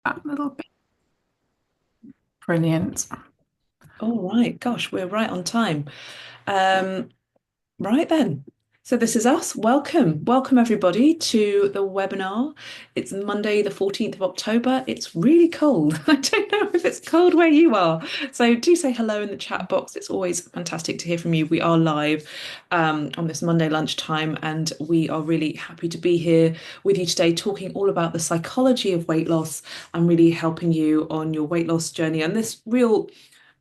That little bit. Brilliant. All right, gosh, we're right on time. Um, right then. So this is us. Welcome. Welcome everybody to the webinar. It's Monday, the 14th of October. It's really cold. I don't know if it's cold where you are. So do say hello in the chat box. It's always fantastic to hear from you. We are live on this Monday lunchtime, and we are really happy to be here with you today, talking all about the psychology of weight loss and really helping you on your weight loss journey and this real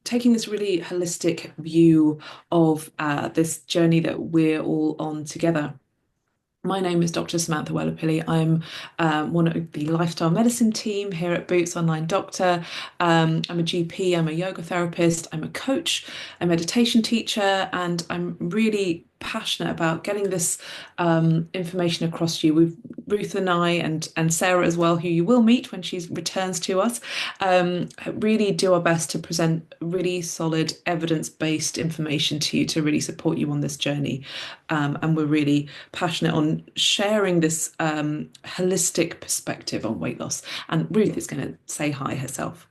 taking this really holistic view of this journey that we're all on together. My name is Dr. Samantha Wellapilly. I'm one of the lifestyle medicine team here at Boots Online Doctor. I'm a GP, I'm a yoga therapist, I'm a coach, a meditation teacher, and I'm really passionate about getting this information across to you. We've Ruth and I and Sarah as well, who you will meet when she returns to us, really do our best to present really solid evidence-based information to you to really support you on this journey. And we're really passionate on sharing this holistic perspective on weight loss. And Ruth is going to say hi herself.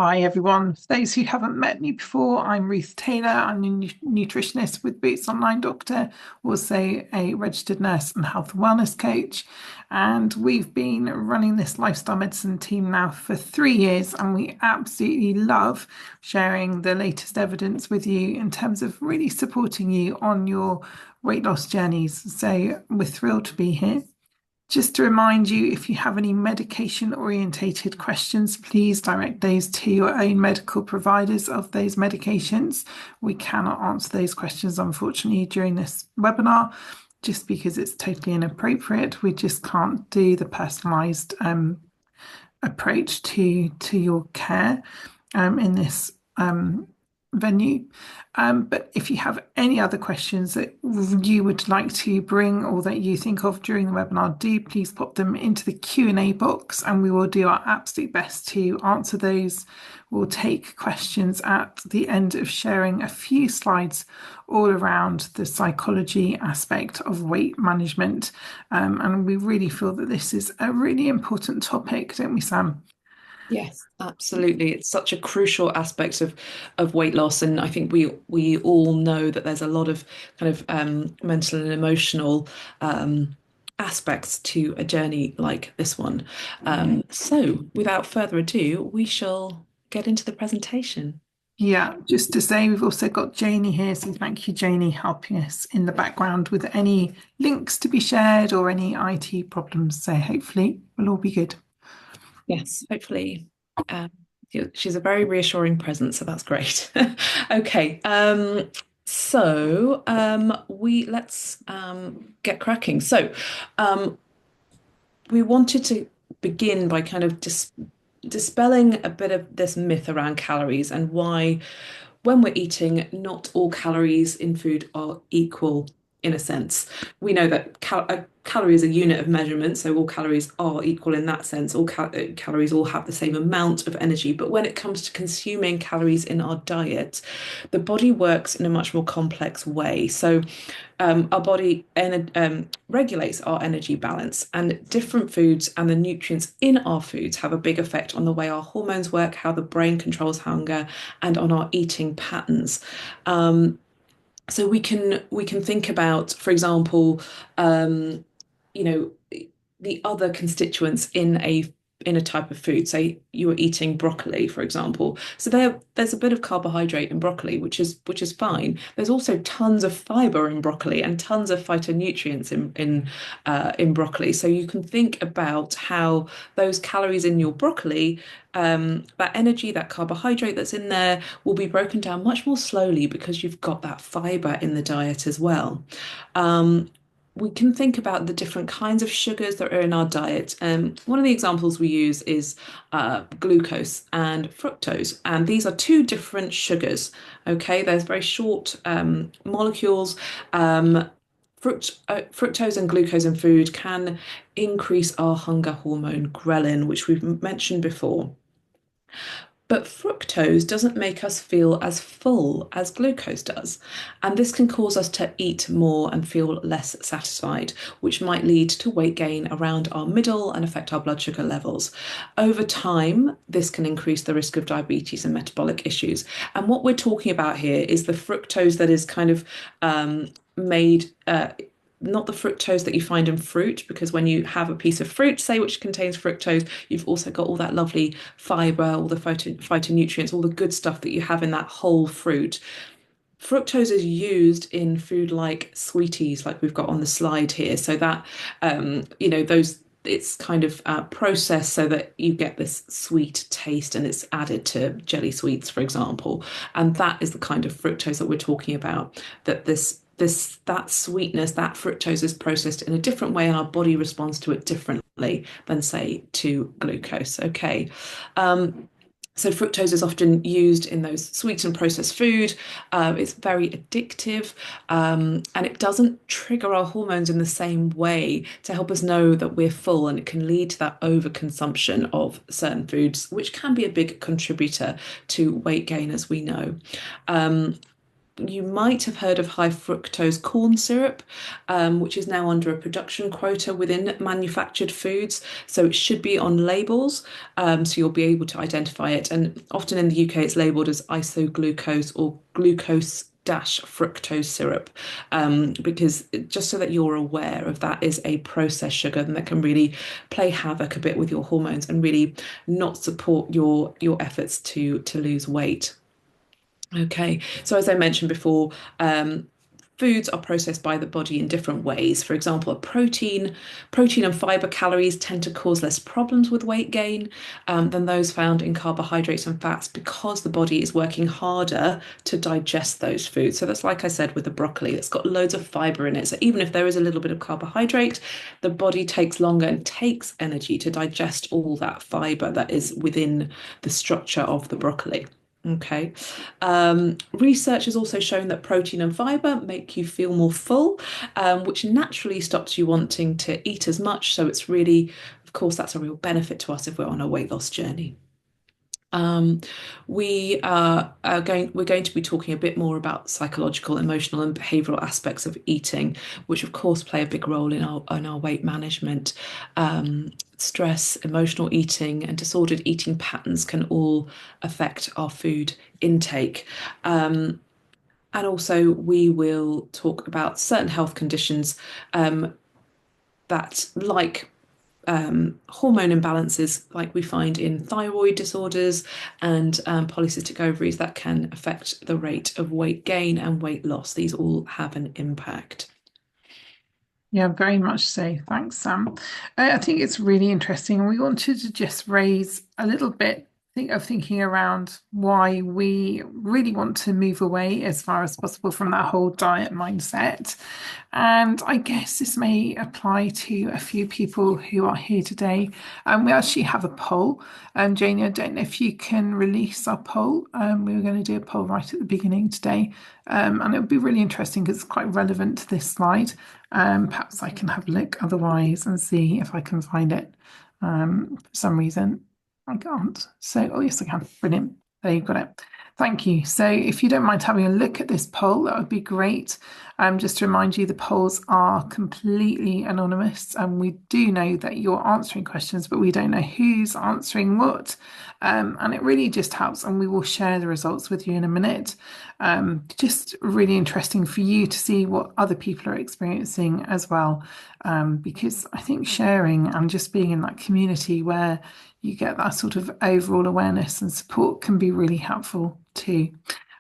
Hi, everyone. For those who haven't met me before, I'm Ruth Taylor. I'm a nutritionist with Boots Online Doctor, also a registered nurse and health and wellness coach. And we've been running this lifestyle medicine team now for 3 years, and we absolutely love sharing the latest evidence with you in terms of really supporting you on your weight loss journeys. So we're thrilled to be here. Just to remind you, if you have any medication orientated questions, please direct those to your own medical providers of those medications. We cannot answer those questions, unfortunately, during this webinar, just because it's totally inappropriate. We just can't do the personalised approach to your care in this venue. But if you have any other questions that you would like to bring or that you think of during the webinar, do please pop them into the Q&A box and we will do our absolute best to answer those. We'll take questions at the end of sharing a few slides all around the psychology aspect of weight management. And we really feel that this is a really important topic, don't we, Sam? Yes, absolutely. It's such a crucial aspect of weight loss, and I think we all know that there's a lot of kind of mental and emotional aspects to a journey like this one. So, without further ado, we shall get into the presentation. Yeah, just to say, we've also got Janie here. So thank you, Janie, helping us in the background with any links to be shared or any IT problems. So hopefully we'll all be good. Yes, hopefully. Um, she's a very reassuring presence, so that's great. Okay, we let's get cracking. Um, we wanted to begin by kind of dispelling a bit of this myth around calories and why, when we're eating, not all calories in food are equal in a sense. We know that a calorie is a unit of measurement, so all calories are equal in that sense. All calories all have the same amount of energy. But when it comes to consuming calories in our diet, the body works in a much more complex way. So our body regulates our energy balance, and different foods and the nutrients in our foods have a big effect on the way our hormones work, how the brain controls hunger, and on our eating patterns. Um, so we can think about, for example, you know, the other constituents in a type of food. Say you were eating broccoli, for example. So there's a bit of carbohydrate in broccoli, which is fine. There's also tons of fiber in broccoli and tons of phytonutrients in broccoli. So you can think about how those calories in your broccoli, that energy, that carbohydrate that's in there, will be broken down much more slowly because you've got that fiber in the diet as well. Um, we can think about the different kinds of sugars that are in our diet. One of the examples we use is glucose and fructose, and these are two different sugars. Okay, there's very short molecules. Fructose and glucose in food can increase our hunger hormone ghrelin, which we've mentioned before. But fructose doesn't make us feel as full as glucose does. And this can cause us to eat more and feel less satisfied, which might lead to weight gain around our middle and affect our blood sugar levels. Over time, this can increase the risk of diabetes and metabolic issues. And what we're talking about here is the fructose that is kind of made. Not the fructose that you find in fruit, because when you have a piece of fruit, say, which contains fructose, you've also got all that lovely fiber, all the phytonutrients, all the good stuff that you have in that whole fruit. Fructose is used in food like sweeties, like we've got on the slide here. So that, those it's kind of processed so that you get this sweet taste and it's added to jelly sweets, for example. And that is the kind of fructose that we're talking about, that that sweetness, that fructose is processed in a different way and our body responds to it differently than, say, to glucose. Okay. So fructose is often used in those sweet and processed food. It's very addictive, and it doesn't trigger our hormones in the same way to help us know that we're full, and it can lead to that overconsumption of certain foods, which can be a big contributor to weight gain, as we know. You might have heard of high fructose corn syrup, which is now under a production quota within manufactured foods. So it should be on labels, so you'll be able to identify it. And often in the UK, it's labeled as isoglucose or glucose dash fructose syrup, because just so that you're aware of that is a processed sugar and that can really play havoc a bit with your hormones and really not support your efforts to lose weight. Okay, so as I mentioned before, foods are processed by the body in different ways. For example, protein and fiber calories tend to cause less problems with weight gain than those found in carbohydrates and fats because the body is working harder to digest those foods. So that's like I said with the broccoli, it's got loads of fiber in it. So even if there is a little bit of carbohydrate, the body takes longer and takes energy to digest all that fiber that is within the structure of the broccoli. Okay. Research has also shown that protein and fiber make you feel more full, which naturally stops you wanting to eat as much. So it's really, of course, that's a real benefit to us if we're on a weight loss journey. Um, we're going to be talking a bit more about psychological, emotional, and behavioral aspects of eating, which of course play a big role in our weight management. Stress, emotional eating, and disordered eating patterns can all affect our food intake. And also, we will talk about certain health conditions that, like hormone imbalances like we find in thyroid disorders and polycystic ovaries that can affect the rate of weight gain and weight loss. These all have an impact. Yeah, very much so. Thanks, Sam. I think it's really interesting. We wanted to just raise a little bit of thinking around why we really want to move away as far as possible from that whole diet mindset. And I guess this may apply to a few people who are here today. We actually have a poll. Janie, I don't know if you can release our poll. We were going to do a poll right at the beginning today. And it would be really interesting because it's quite relevant to this slide. Perhaps I can have a look otherwise and see if I can find it. For some reason, I can't. So, oh, yes, I can. Brilliant. There you got it. Thank you. So if you don't mind having a look at this poll, that would be great. Just to remind you, the polls are completely anonymous, and we do know that you're answering questions, but we don't know who's answering what. And it really just helps, and we will share the results with you in a minute. Just really interesting for you to see what other people are experiencing as well, because I think sharing and just being in that community where you get that sort of overall awareness and support can be really helpful too.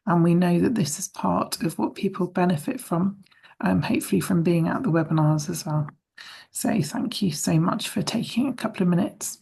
And we know that this is part of what people benefit from, hopefully from being at the webinars as well. So thank you so much for taking a couple of minutes.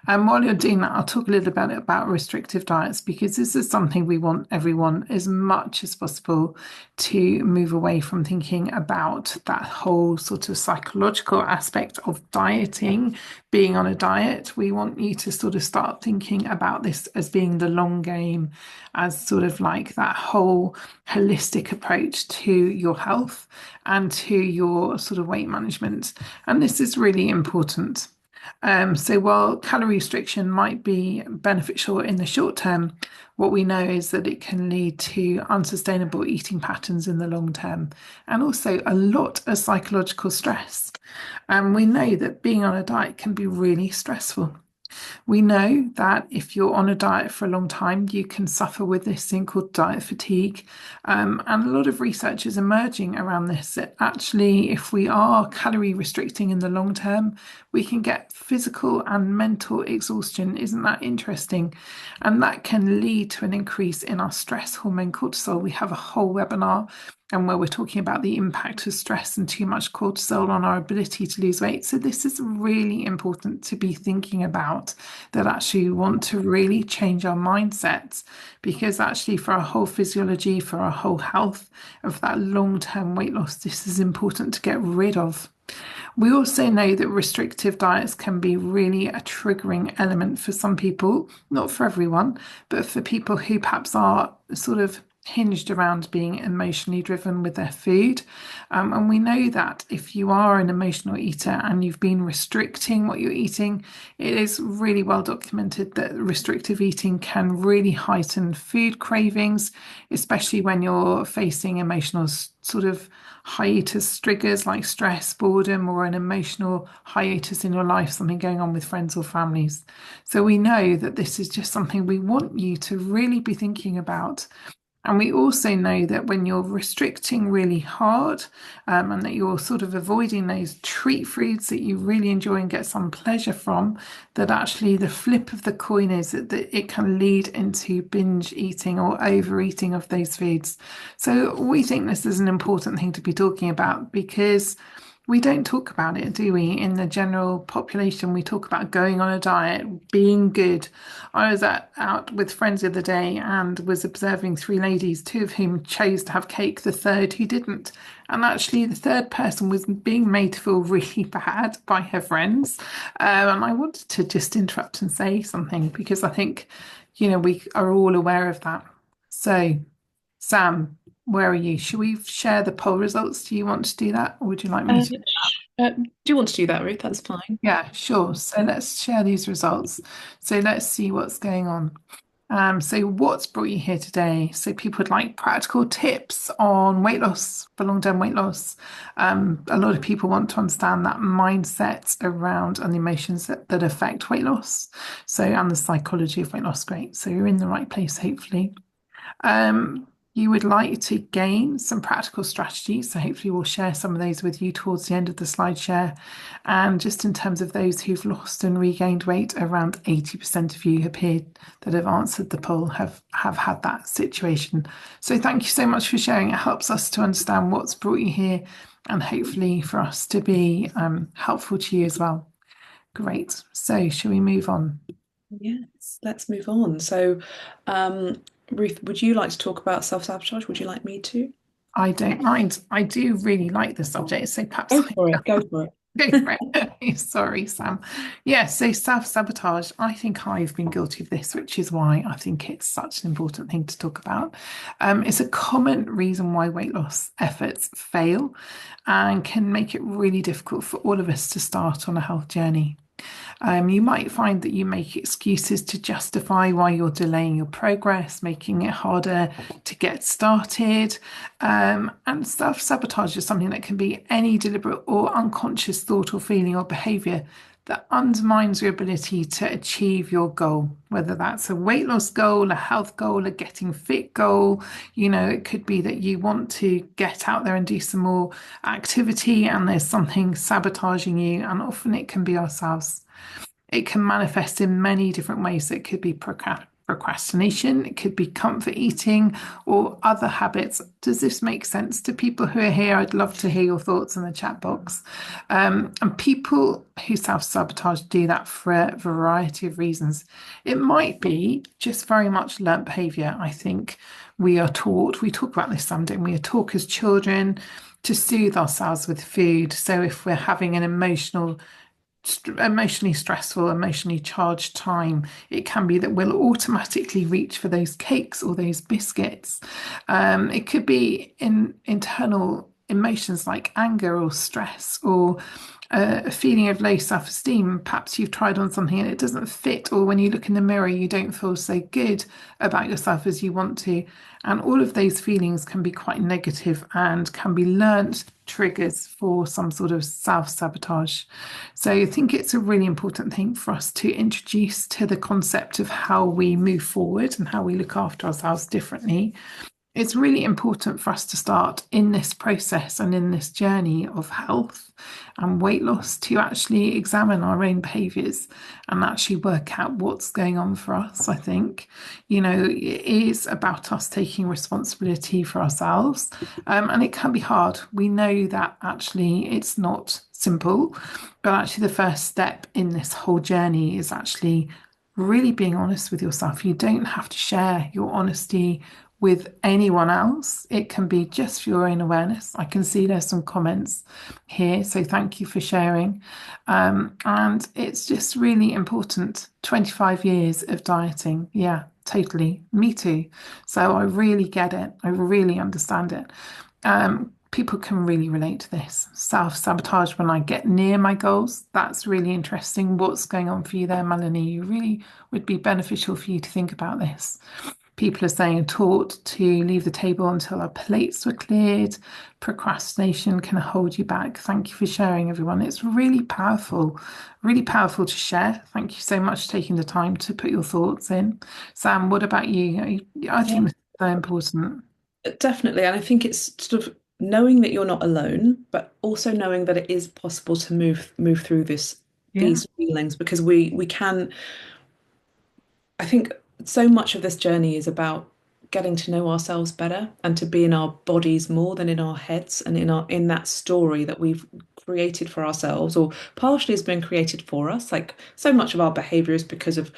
And while you're doing that, I'll talk a little bit about restrictive diets, because this is something we want everyone as much as possible to move away from thinking about that whole sort of psychological aspect of dieting, being on a diet. We want you to sort of start thinking about this as being the long game, as sort of like that whole holistic approach to your health and to your sort of weight management. And this is really important. So while calorie restriction might be beneficial in the short term, what we know is that it can lead to unsustainable eating patterns in the long term and also a lot of psychological stress. And we know that being on a diet can be really stressful. We know that if you're on a diet for a long time, you can suffer with this thing called diet fatigue. And a lot of research is emerging around this that actually, if we are calorie restricting in the long term, we can get physical and mental exhaustion. Isn't that interesting? And that can lead to an increase in our stress hormone cortisol. We have a whole webinar and where we're talking about the impact of stress and too much cortisol on our ability to lose weight. So this is really important to be thinking about, that actually we want to really change our mindsets, because actually for our whole physiology, for our whole health of that long-term weight loss, this is important to get rid of. We also know that restrictive diets can be really a triggering element for some people, not for everyone, but for people who perhaps are sort of hinged around being emotionally driven with their food. And we know that if you are an emotional eater and you've been restricting what you're eating, it is really well documented that restrictive eating can really heighten food cravings, especially when you're facing emotional sort of hiatus triggers like stress, boredom, or an emotional hiatus in your life, something going on with friends or families. So we know that this is just something we want you to really be thinking about. And we also know that when you're restricting really hard, and that you're sort of avoiding those treat foods that you really enjoy and get some pleasure from, that actually the flip of the coin is that it can lead into binge eating or overeating of those foods. So we think this is an important thing to be talking about, because we don't talk about it, do we? In the general population, we talk about going on a diet, being good. I was out with friends the other day and was observing three ladies, two of whom chose to have cake, the third who didn't. And actually, the third person was being made to feel really bad by her friends. And I wanted to just interrupt and say something, because I think, we are all aware of that. So, Sam, where are you? Should we share the poll results? Do you want to do that, or would you like me Uh, to? do you want to do that, Ruth? That's fine. Yeah, sure. So let's share these results. So let's see what's going on. So what's brought you here today? So people would like practical tips on weight loss, for long-term weight loss. A lot of people want to understand that mindset around and the emotions that affect weight loss. So, and the psychology of weight loss. Great. So you're in the right place, hopefully. You would like to gain some practical strategies. So hopefully we'll share some of those with you towards the end of the slide share. And just in terms of those who've lost and regained weight, around 80% of you appeared that have answered the poll have had that situation. So thank you so much for sharing. It helps us to understand what's brought you here and hopefully for us to be helpful to you as well. Great. So shall we move on? Yes, let's move on. So, Ruth, would you like to talk about self-sabotage? Would you like me to? I don't mind. I do really like the subject, so perhaps Go for it. Go for go it. for it. Sorry, Sam. Yeah, so self-sabotage, I think I've been guilty of this, which is why I think it's such an important thing to talk about. It's a common reason why weight loss efforts fail and can make it really difficult for all of us to start on a health journey. You might find that you make excuses to justify why you're delaying your progress, making it harder to get started. And self sabotage is something that can be any deliberate or unconscious thought or feeling or behavior that undermines your ability to achieve your goal, whether that's a weight loss goal, a health goal, a getting fit goal. It could be that you want to get out there and do some more activity, and there's something sabotaging you, and often it can be ourselves. It can manifest in many different ways. It could be procrastination, it could be comfort eating, or other habits. Does this make sense to people who are here? I'd love to hear your thoughts in the chat box. And people who self-sabotage do that for a variety of reasons. It might be just very much learnt behavior. I think we are taught, we talk about this someday, we are taught as children to soothe ourselves with food. So if we're having an emotionally stressful, emotionally charged time, it can be that we'll automatically reach for those cakes or those biscuits. It could be in internal emotions like anger or stress or a feeling of low self-esteem. Perhaps you've tried on something and it doesn't fit, or when you look in the mirror, you don't feel so good about yourself as you want to. And all of those feelings can be quite negative and can be learnt triggers for some sort of self-sabotage. So I think it's a really important thing for us to introduce to the concept of how we move forward and how we look after ourselves differently. It's really important for us to start in this process and in this journey of health and weight loss to actually examine our own behaviors and actually work out what's going on for us. I think, it is about us taking responsibility for ourselves. And it can be hard. We know that actually it's not simple, but actually, the first step in this whole journey is actually really being honest with yourself. You don't have to share your honesty with anyone else. It can be just for your own awareness. I can see there's some comments here, so thank you for sharing. And it's just really important. 25 years of dieting. Yeah, totally. Me too. So I really get it. I really understand it. People can really relate to this. Self-sabotage when I get near my goals. That's really interesting. What's going on for you there, Melanie? You really would be beneficial for you to think about this. People are saying taught to leave the table until our plates were cleared. Procrastination can hold you back. Thank you for sharing, everyone. It's really powerful to share. Thank you so much for taking the time to put your thoughts in. Sam, what about you? I Yeah, think this is so important. definitely. And I think it's sort of knowing that you're not alone, but also knowing that it is possible to move through Yeah. these feelings because we can. I think so much of this journey is about getting to know ourselves better and to be in our bodies more than in our heads and in that story that we've created for ourselves or partially has been created for us. Like so much of our behavior is because of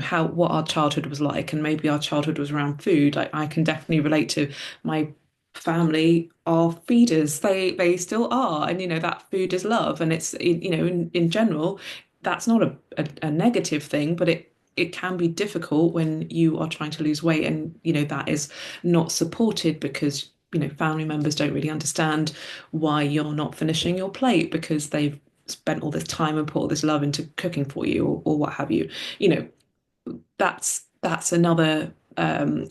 how what our childhood was like and maybe our childhood was around food. Like I can definitely relate to my family are feeders. They still are, and that food is love, and it's in general that's not a negative thing, but it can be difficult when you are trying to lose weight and that is not supported because family members don't really understand why you're not finishing your plate because they've spent all this time and put all this love into cooking for you or what have you. You know, that's another pattern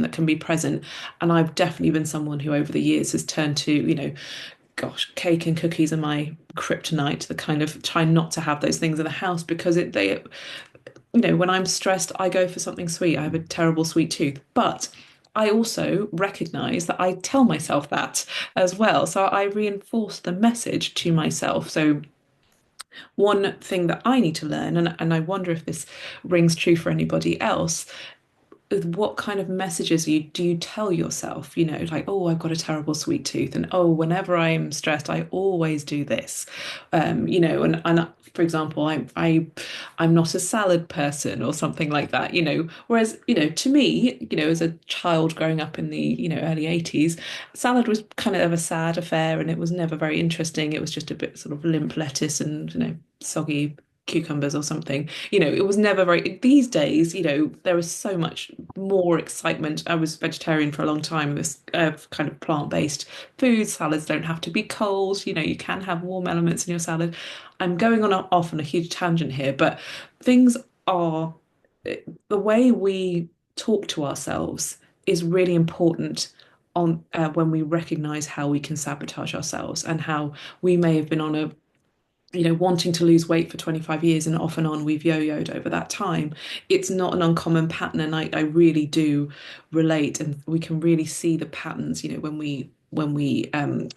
that can be present. And I've definitely been someone who over the years has turned to, gosh, cake and cookies are my kryptonite. The kind of try not to have those things in the house because when I'm stressed, I go for something sweet. I have a terrible sweet tooth, but I also recognize that I tell myself that as well. So I reinforce the message to myself. So one thing that I need to learn, and I wonder if this rings true for anybody else, what kind of messages do you tell yourself? Like, oh, I've got a terrible sweet tooth, and oh, whenever I'm stressed, I always do this. And for example, I'm not a salad person or something like that. Whereas to me, as a child growing up in the early 80s, salad was kind of a sad affair, and it was never very interesting. It was just a bit sort of limp lettuce and soggy cucumbers or something. It was never very, these days, there is so much more excitement. I was vegetarian for a long time, this kind of plant-based foods. Salads don't have to be cold, you can have warm elements in your salad. I'm going on off on a huge tangent here, but things are the way we talk to ourselves is really important on when we recognize how we can sabotage ourselves and how we may have been on a wanting to lose weight for 25 years and off and on we've yo-yoed over that time. It's not an uncommon pattern, and I really do relate, and we can really see the patterns, when we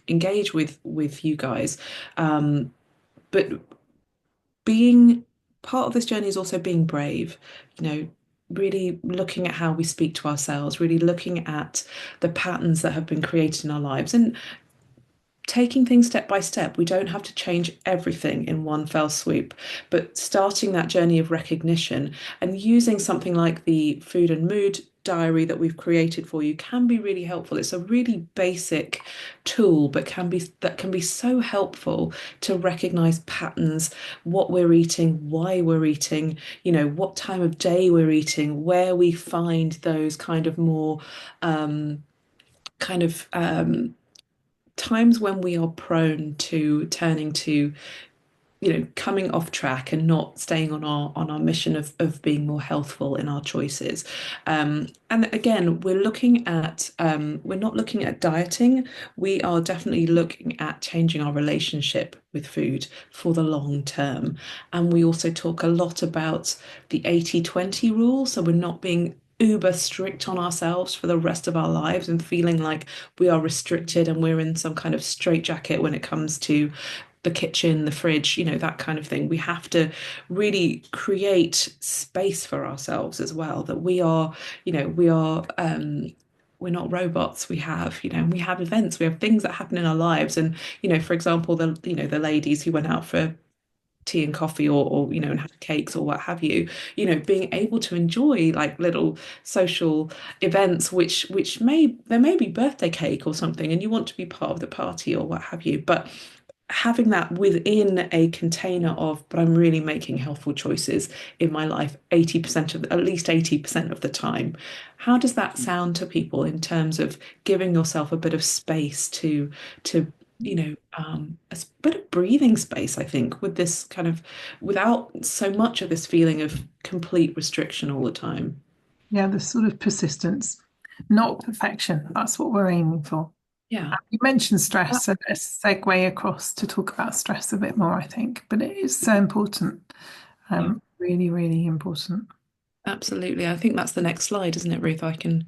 engage with you guys. But being part of this journey is also being brave, really looking at how we speak to ourselves, really looking at the patterns that have been created in our lives and taking things step by step. We don't have to change everything in one fell swoop, but starting that journey of recognition and using something like the food and mood diary that we've created for you can be really helpful. It's a really basic tool, but can be so helpful to recognize patterns, what we're eating, why we're eating, what time of day we're eating, where we find those kind of more kind of times when we are prone to turning to, coming off track and not staying on our mission of being more healthful in our choices. And again, we're not looking at dieting. We are definitely looking at changing our relationship with food for the long term. And we also talk a lot about the 80-20 rule. So we're not being uber strict on ourselves for the rest of our lives and feeling like we are restricted and we're in some kind of straitjacket when it comes to the kitchen, the fridge, that kind of thing. We have to really create space for ourselves as well, that we're not robots. We have events, we have things that happen in our lives. And, for example, the ladies who went out for tea and coffee or and had cakes or what have you, being able to enjoy like little social events, which there may be birthday cake or something, and you want to be part of the party or what have you. But having that within a container of, but I'm really making healthful choices in my life 80% of at least 80% of the time. How does that sound to people in terms of giving yourself a bit of space to a bit of breathing space, I think, with this kind of without so much of this feeling of complete restriction all the time. Yeah, the sort of persistence, not perfection. That's what we're aiming for. Yeah. You mentioned stress, so let's segue across to talk about stress a bit more, I think. But it is so important, Yeah. really, really important. Absolutely. I think that's the next slide, isn't it, Ruth? I can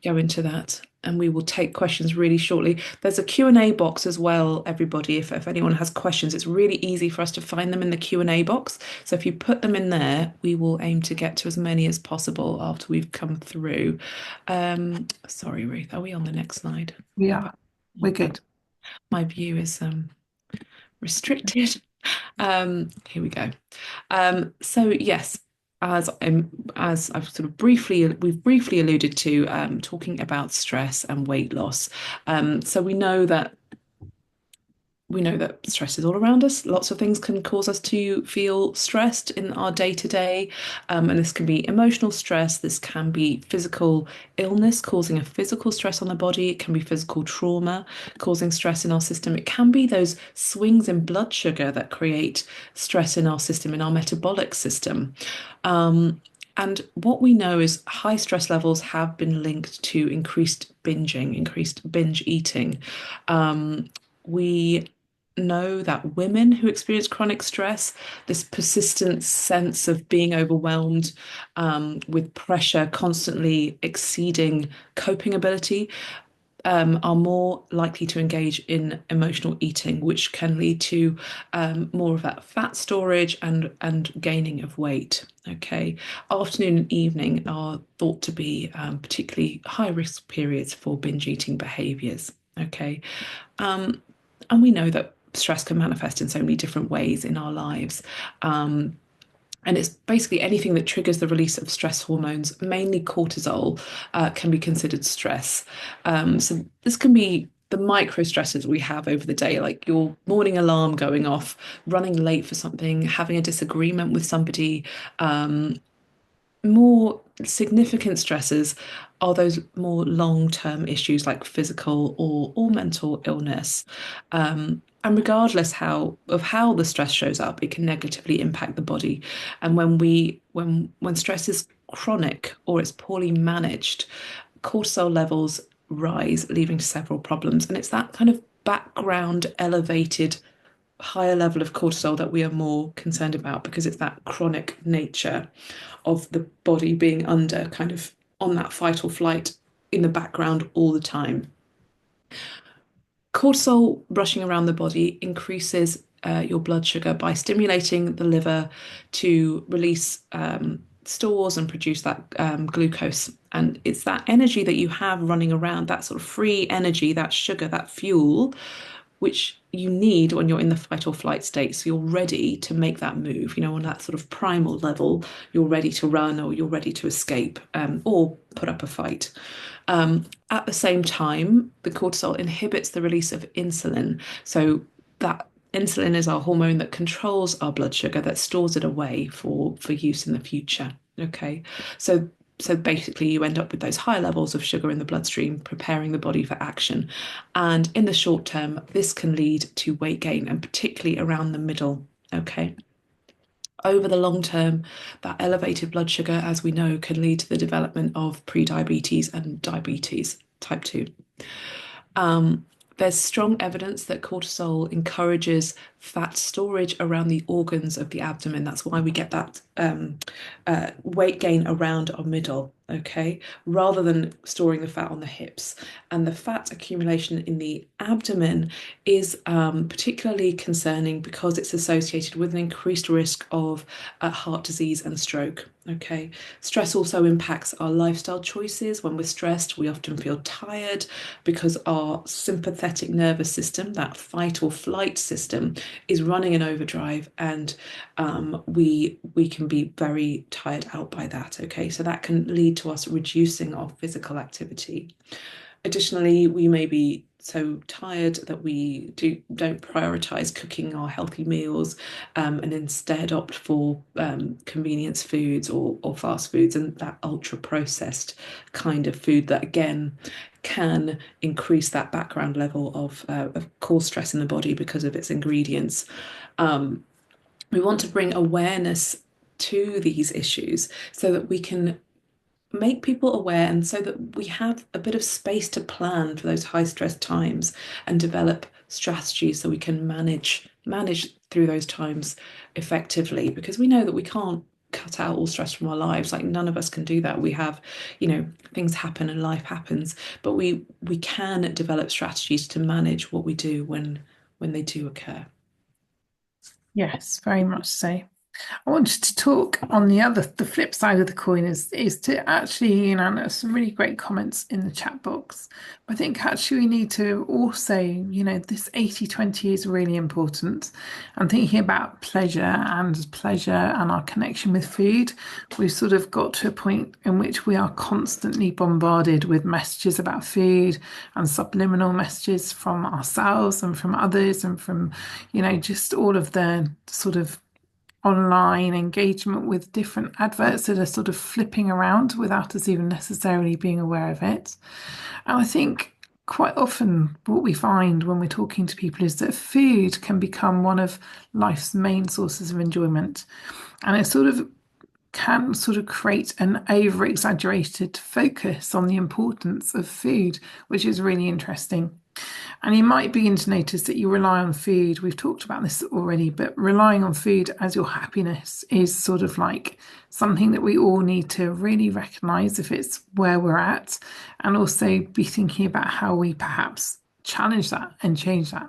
go into that and we will take questions really shortly. There's a Q&A box as well, everybody. If anyone has questions, it's really easy for us to find them in the Q&A box. So if you put them in there, we will aim to get to as many as possible after we've come through. Sorry, Ruth, are we on the next slide? We are. We're good. My view is restricted. Here we go. So yes, as I've sort of we've briefly alluded to, talking about stress and weight loss. So we know that stress is all around us. Lots of things can cause us to feel stressed in our day to day. And this can be emotional stress. This can be physical illness causing a physical stress on the body. It can be physical trauma causing stress in our system. It can be those swings in blood sugar that create stress in our system, in our metabolic system. Um, and what we know is high stress levels have been linked to increased binging, increased binge eating. We know that women who experience chronic stress, this persistent sense of being overwhelmed, with pressure constantly exceeding coping ability, are more likely to engage in emotional eating, which can lead to more of that fat storage and gaining of weight. Okay, afternoon and evening are thought to be particularly high risk periods for binge eating behaviors. Okay, um, and we know that stress can manifest in so many different ways in our lives. And it's basically anything that triggers the release of stress hormones, mainly cortisol, can be considered stress. So this can be the micro stresses we have over the day, like your morning alarm going off, running late for something, having a disagreement with somebody, more significant stresses are those more long-term issues like physical or mental illness. And regardless how the stress shows up, it can negatively impact the body. And when stress is chronic or it's poorly managed, cortisol levels rise, leading to several problems. And it's that kind of background elevated higher level of cortisol that we are more concerned about because it's that chronic nature of the body being under kind of on that fight or flight in the background all the time. Cortisol rushing around the body increases your blood sugar by stimulating the liver to release stores and produce that glucose. And it's that energy that you have running around, that sort of free energy, that sugar, that fuel, which you need when you're in the fight or flight state. So you're ready to make that move, on that sort of primal level, you're ready to run or you're ready to escape or put up a fight. At the same time, the cortisol inhibits the release of insulin. So that insulin is our hormone that controls our blood sugar, that stores it away for use in the future. Okay. So So basically, you end up with those high levels of sugar in the bloodstream, preparing the body for action. And in the short term, this can lead to weight gain, and particularly around the middle. Okay. Over the long term, that elevated blood sugar, as we know, can lead to the development of prediabetes and diabetes type 2. Um, there's strong evidence that cortisol encourages fat storage around the organs of the abdomen. That's why we get that weight gain around our middle, okay, rather than storing the fat on the hips. And the fat accumulation in the abdomen is particularly concerning because it's associated with an increased risk of heart disease and stroke. Okay, stress also impacts our lifestyle choices. When we're stressed, we often feel tired because our sympathetic nervous system, that fight or flight system, is running in overdrive, and we can be very tired out by that. Okay, so that can lead to us reducing our physical activity. Additionally, we may be so tired that we don't prioritize cooking our healthy meals, and instead opt for convenience foods or fast foods and that ultra processed kind of food that again can increase that background level of core stress in the body because of its ingredients. Um, we want to bring awareness to these issues so that we can make people aware and so that we have a bit of space to plan for those high stress times and develop strategies so we can manage through those times effectively, because we know that we can't cut out all stress from our lives. Like none of us can do that. We have, things happen and life happens, but we can develop strategies to manage what we do when they do occur. Yes, very much so. I wanted to talk on the flip side of the coin is to actually, there's some really great comments in the chat box. I think actually we need to also, this 80/20 is really important. And thinking about pleasure and our connection with food, we've sort of got to a point in which we are constantly bombarded with messages about food and subliminal messages from ourselves and from others and from, just all of the sort of online engagement with different adverts that are sort of flipping around without us even necessarily being aware of it. And I think quite often what we find when we're talking to people is that food can become one of life's main sources of enjoyment. And it sort of can sort of create an over exaggerated focus on the importance of food, which is really interesting. And you might begin to notice that you rely on food. We've talked about this already, but relying on food as your happiness is sort of like something that we all need to really recognize if it's where we're at, and also be thinking about how we perhaps challenge that and change that.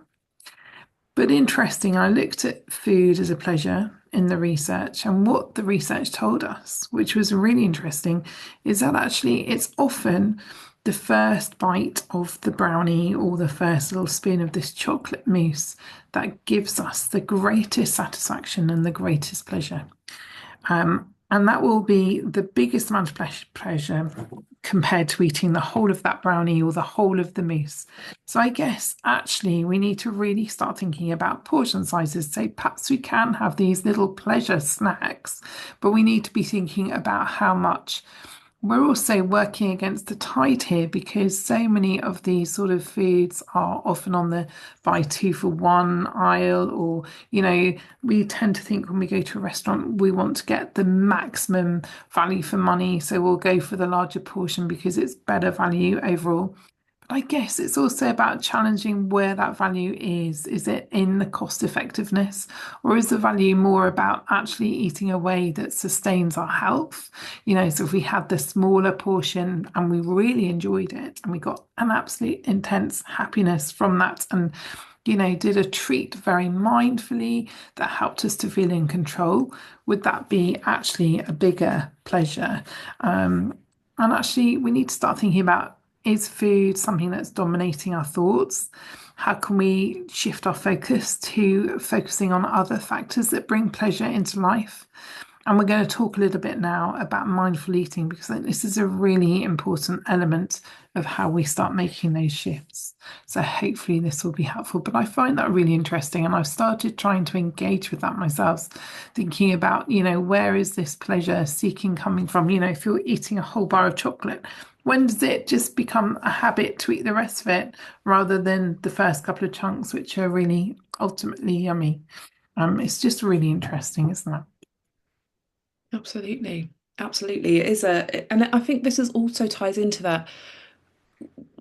But interesting, I looked at food as a pleasure in the research, and what the research told us, which was really interesting, is that actually it's often the first bite of the brownie or the first little spoon of this chocolate mousse that gives us the greatest satisfaction and the greatest pleasure. And that will be the biggest amount of pleasure compared to eating the whole of that brownie or the whole of the mousse. So I guess actually we need to really start thinking about portion sizes. So perhaps we can have these little pleasure snacks, but we need to be thinking about how much. We're also working against the tide here because so many of these sort of foods are often on the buy two for one aisle, or, we tend to think when we go to a restaurant, we want to get the maximum value for money. So we'll go for the larger portion because it's better value overall. I guess it's also about challenging where that value is. Is it in the cost effectiveness, or is the value more about actually eating a way that sustains our health? So if we had the smaller portion and we really enjoyed it and we got an absolute intense happiness from that, and did a treat very mindfully that helped us to feel in control, would that be actually a bigger pleasure? And actually, we need to start thinking about, is food something that's dominating our thoughts? How can we shift our focus to focusing on other factors that bring pleasure into life? And we're going to talk a little bit now about mindful eating because I think this is a really important element of how we start making those shifts. So hopefully this will be helpful. But I find that really interesting, and I've started trying to engage with that myself, thinking about, where is this pleasure seeking coming from? If you're eating a whole bar of chocolate, when does it just become a habit to eat the rest of it rather than the first couple of chunks, which are really ultimately yummy? It's just really interesting, isn't it? Absolutely. Absolutely. It is and I think this is also ties into that.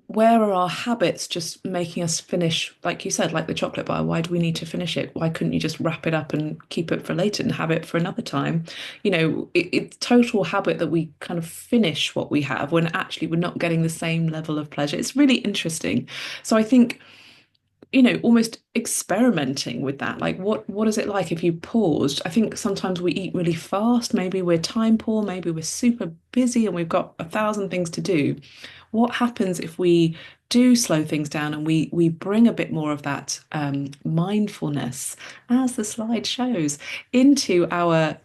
Where are our habits just making us finish, like you said, like the chocolate bar? Why do we need to finish it? Why couldn't you just wrap it up and keep it for later and have it for another time? It's total habit that we kind of finish what we have when actually we're not getting the same level of pleasure. It's really interesting. So I think almost experimenting with that. Like what is it like if you paused? I think sometimes we eat really fast. Maybe we're time poor, maybe we're super busy and we've got 1,000 things to do. What happens if we do slow things down and we bring a bit more of that mindfulness, as the slide shows, into our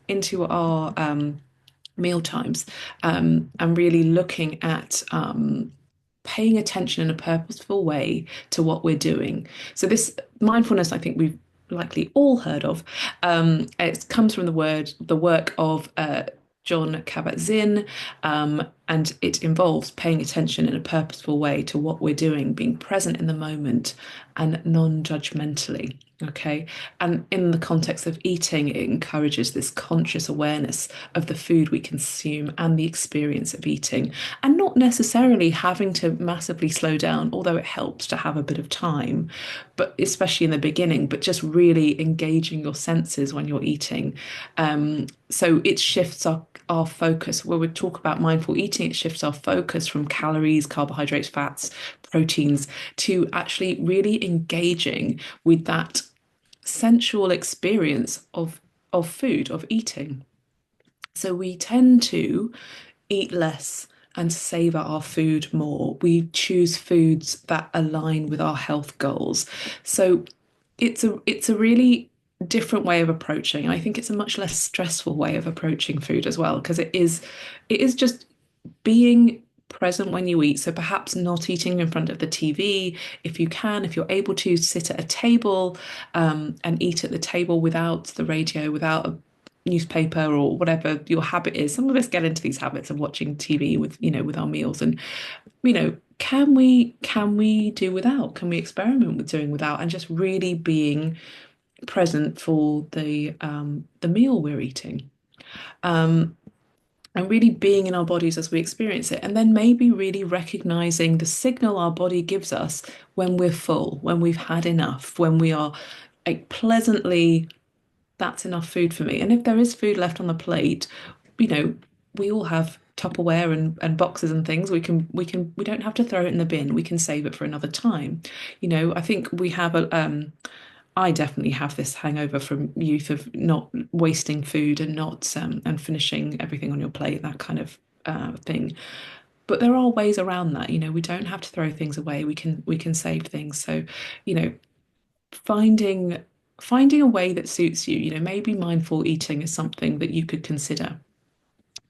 meal times, and really looking at paying attention in a purposeful way to what we're doing. So this mindfulness, I think we've likely all heard of. It comes from the work of John Kabat-Zinn, and it involves paying attention in a purposeful way to what we're doing, being present in the moment and non-judgmentally. Okay. And in the context of eating, it encourages this conscious awareness of the food we consume and the experience of eating, and not necessarily having to massively slow down, although it helps to have a bit of time, but especially in the beginning, but just really engaging your senses when you're eating. So it shifts our focus. When we talk about mindful eating, it shifts our focus from calories, carbohydrates, fats, proteins to actually really engaging with that sensual experience of food, of eating. So we tend to eat less and savor our food more. We choose foods that align with our health goals. So it's a really different way of approaching. And I think it's a much less stressful way of approaching food as well, because it is just being present when you eat. So perhaps not eating in front of the TV. If you can, if you're able to sit at a table, and eat at the table without the radio, without a newspaper or whatever your habit is. Some of us get into these habits of watching TV with our meals, and can we do without? Can we experiment with doing without and just really being present for the meal we're eating? Um, and really being in our bodies as we experience it, and then maybe really recognizing the signal our body gives us when we're full, when we've had enough, when we are like pleasantly, that's enough food for me. And if there is food left on the plate, you know, we all have Tupperware and boxes and things. We don't have to throw it in the bin. We can save it for another time. I think we have I definitely have this hangover from youth of not wasting food and not and finishing everything on your plate, that kind of thing. But there are ways around that. We don't have to throw things away. We can save things. So, you know, finding finding a way that suits you. Maybe mindful eating is something that you could consider.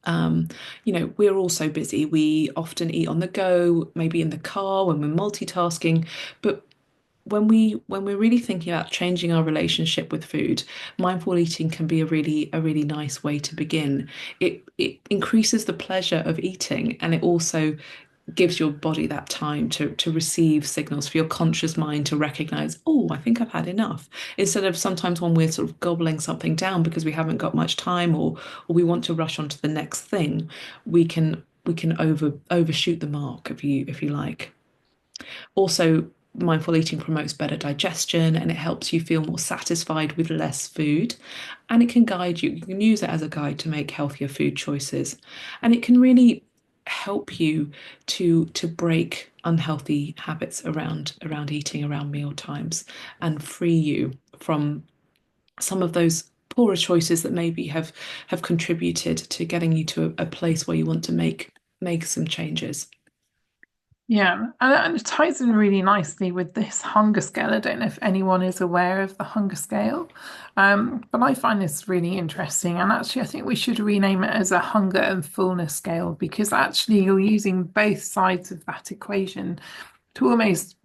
Um, we're all so busy. We often eat on the go, maybe in the car when we're multitasking, but when we're really thinking about changing our relationship with food, mindful eating can be a really nice way to begin. It increases the pleasure of eating, and it also gives your body that time to receive signals for your conscious mind to recognize, oh, I think I've had enough. Instead of sometimes when we're sort of gobbling something down because we haven't got much time, or we want to rush on to the next thing, we can overshoot the mark, if you like. Also, mindful eating promotes better digestion, and it helps you feel more satisfied with less food. And it can guide you. You can use it as a guide to make healthier food choices. And it can really help you to break unhealthy habits around eating, around meal times, and free you from some of those poorer choices that maybe have contributed to getting you to a place where you want to make some changes. Yeah, and it ties in really nicely with this hunger scale. I don't know if anyone is aware of the hunger scale, but I find this really interesting. And actually, I think we should rename it as a hunger and fullness scale because actually you're using both sides of that equation to almost,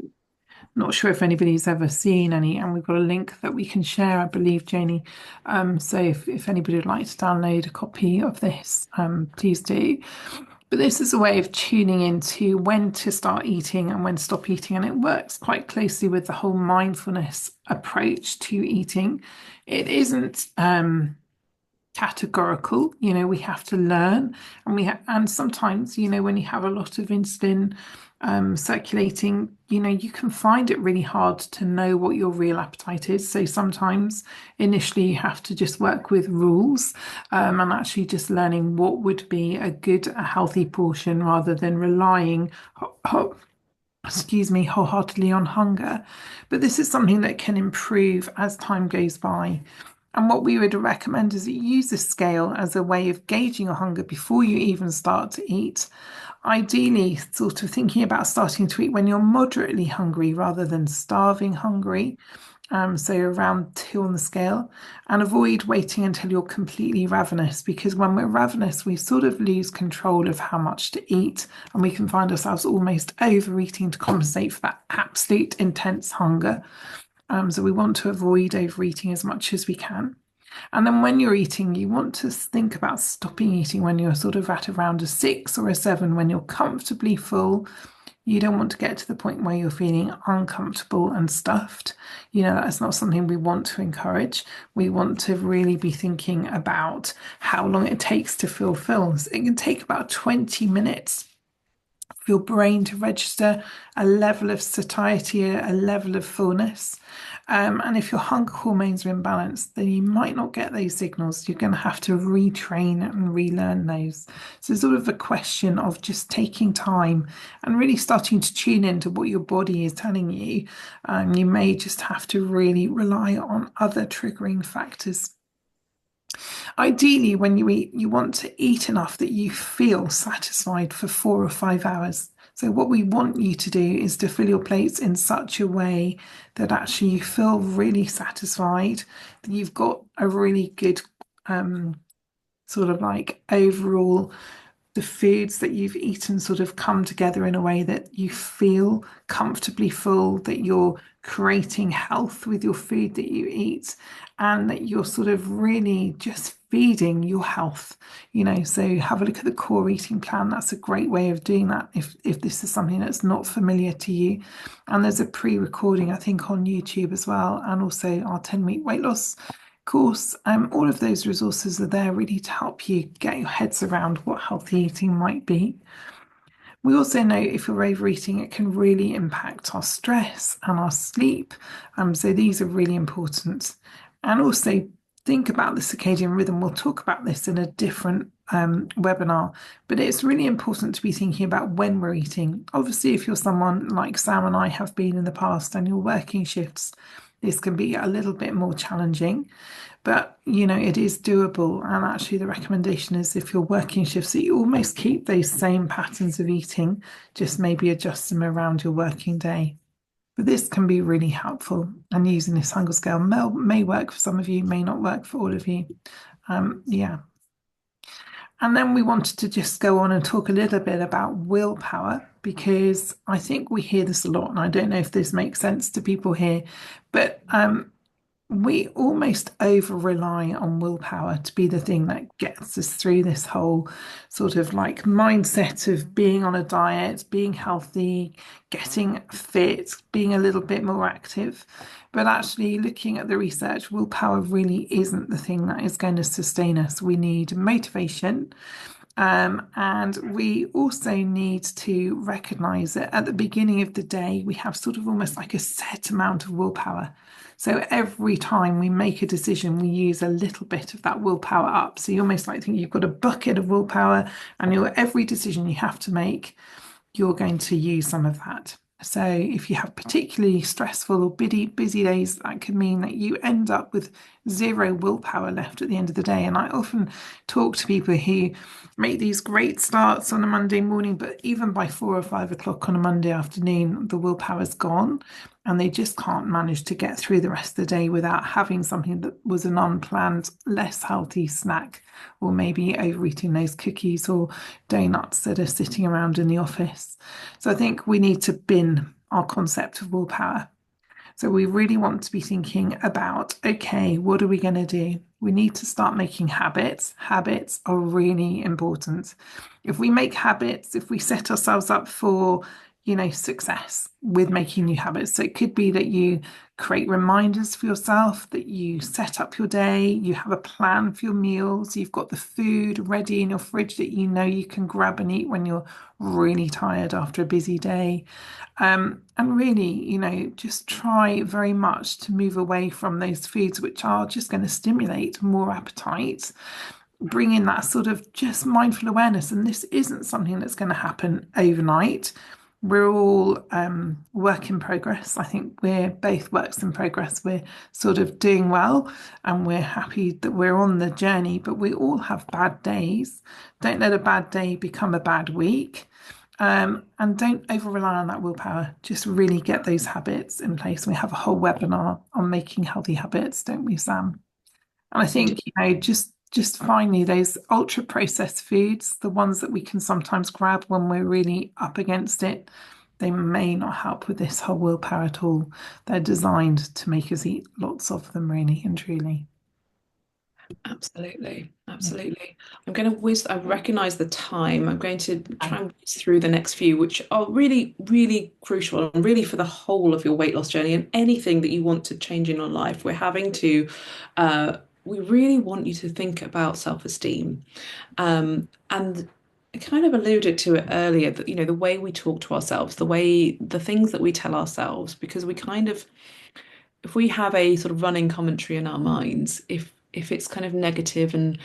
not sure if anybody's ever seen any, and we've got a link that we can share, I believe, Janie. So if anybody would like to download a copy of this, please do. But this is a way of tuning into when to start eating and when to stop eating. And it works quite closely with the whole mindfulness approach to eating. It isn't categorical, we have to learn. And sometimes, when you have a lot of insulin circulating, you can find it really hard to know what your real appetite is. So sometimes initially you have to just work with rules and actually just learning what would be a healthy portion rather than relying, excuse me, wholeheartedly on hunger. But this is something that can improve as time goes by. And what we would recommend is that you use this scale as a way of gauging your hunger before you even start to eat. Ideally, sort of thinking about starting to eat when you're moderately hungry rather than starving hungry. So around 2 on the scale, and avoid waiting until you're completely ravenous because when we're ravenous, we sort of lose control of how much to eat, and we can find ourselves almost overeating to compensate for that absolute intense hunger. So we want to avoid overeating as much as we can. And then when you're eating, you want to think about stopping eating when you're sort of at around a 6 or a 7, when you're comfortably full. You don't want to get to the point where you're feeling uncomfortable and stuffed. That's not something we want to encourage. We want to really be thinking about how long it takes to feel full. So it can take about 20 minutes for your brain to register a level of satiety, a level of fullness. And if your hunger hormones are imbalanced, then you might not get those signals. You're going to have to retrain and relearn those. So it's sort of a question of just taking time and really starting to tune into what your body is telling you. You may just have to really rely on other triggering factors. Ideally, when you eat, you want to eat enough that you feel satisfied for 4 or 5 hours. So, what we want you to do is to fill your plates in such a way that actually you feel really satisfied, that you've got a really good sort of like overall the foods that you've eaten sort of come together in a way that you feel comfortably full, that you're creating health with your food that you eat, and that you're sort of really just feeding your health. So have a look at the core eating plan. That's a great way of doing that if this is something that's not familiar to you. And there's a pre-recording, I think, on YouTube as well, and also our 10-week weight loss course. All of those resources are there really to help you get your heads around what healthy eating might be. We also know if you're overeating, it can really impact our stress and our sleep. So these are really important. And also think about the circadian rhythm. We'll talk about this in a different webinar, but it's really important to be thinking about when we're eating. Obviously, if you're someone like Sam and I have been in the past and you're working shifts, this can be a little bit more challenging. But it is doable. And actually, the recommendation is if you're working shifts, that you almost keep those same patterns of eating, just maybe adjust them around your working day. But this can be really helpful. And using this hunger scale may work for some of you, may not work for all of you. Yeah. And then we wanted to just go on and talk a little bit about willpower because I think we hear this a lot, and I don't know if this makes sense to people here, but we almost over rely on willpower to be the thing that gets us through this whole sort of like mindset of being on a diet, being healthy, getting fit, being a little bit more active. But actually, looking at the research, willpower really isn't the thing that is going to sustain us. We need motivation. And we also need to recognize that at the beginning of the day, we have sort of almost like a set amount of willpower. So every time we make a decision, we use a little bit of that willpower up. So you almost like think you've got a bucket of willpower, and every decision you have to make, you're going to use some of that. So if you have particularly stressful or busy days, that could mean that you end up with zero willpower left at the end of the day. And I often talk to people who make these great starts on a Monday morning, but even by 4 or 5 o'clock on a Monday afternoon, the willpower's gone. And they just can't manage to get through the rest of the day without having something that was an unplanned, less healthy snack, or maybe overeating those cookies or donuts that are sitting around in the office. So I think we need to bin our concept of willpower. So we really want to be thinking about, okay, what are we going to do? We need to start making habits. Habits are really important. If we make habits, if we set ourselves up for, success with making new habits. So it could be that you create reminders for yourself, that you set up your day, you have a plan for your meals, you've got the food ready in your fridge that you know you can grab and eat when you're really tired after a busy day. And really, just try very much to move away from those foods which are just going to stimulate more appetite, bring in that sort of just mindful awareness. And this isn't something that's going to happen overnight. We're all work in progress. I think we're both works in progress. We're sort of doing well and we're happy that we're on the journey, but we all have bad days. Don't let a bad day become a bad week. And don't over rely on that willpower. Just really get those habits in place. We have a whole webinar on making healthy habits, don't we, Sam? And I We do. think, just finally, those ultra processed foods, the ones that we can sometimes grab when we're really up against it, they may not help with this whole willpower at all. They're designed to make us eat lots of them, really and truly. Absolutely, Yeah. absolutely. I'm going to whiz, I recognize the time. I'm going to try and whiz through the next few, which are really, really crucial and really for the whole of your weight loss journey and anything that you want to change in your life. We really want you to think about self-esteem. And I kind of alluded to it earlier that, the way we talk to ourselves, the things that we tell ourselves, because if we have a sort of running commentary in our minds, if it's kind of negative and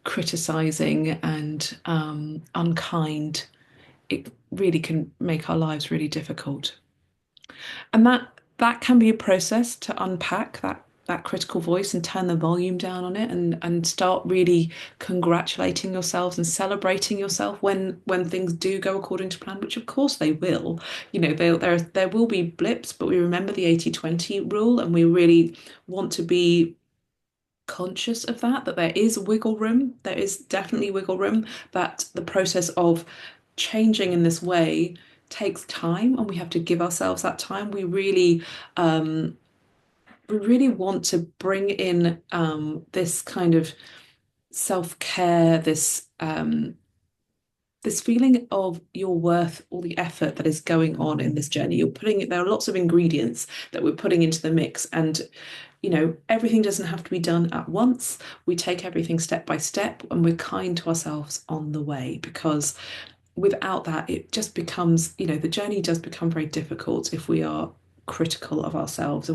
criticizing and unkind, it really can make our lives really difficult. And that can be a process to unpack that critical voice and turn the volume down on it and start really congratulating yourselves and celebrating yourself when things do go according to plan, which of course they will. There will be blips, but we remember the 80/20 rule and we really want to be conscious of that there is wiggle room. There is definitely wiggle room, that the process of changing in this way takes time and we have to give ourselves that time. We really want to bring in this kind of self-care, this feeling of your worth, all the effort that is going on in this journey. There are lots of ingredients that we're putting into the mix, and everything doesn't have to be done at once. We take everything step by step and we're kind to ourselves on the way, because without that, it just becomes, the journey does become very difficult if we are critical of ourselves.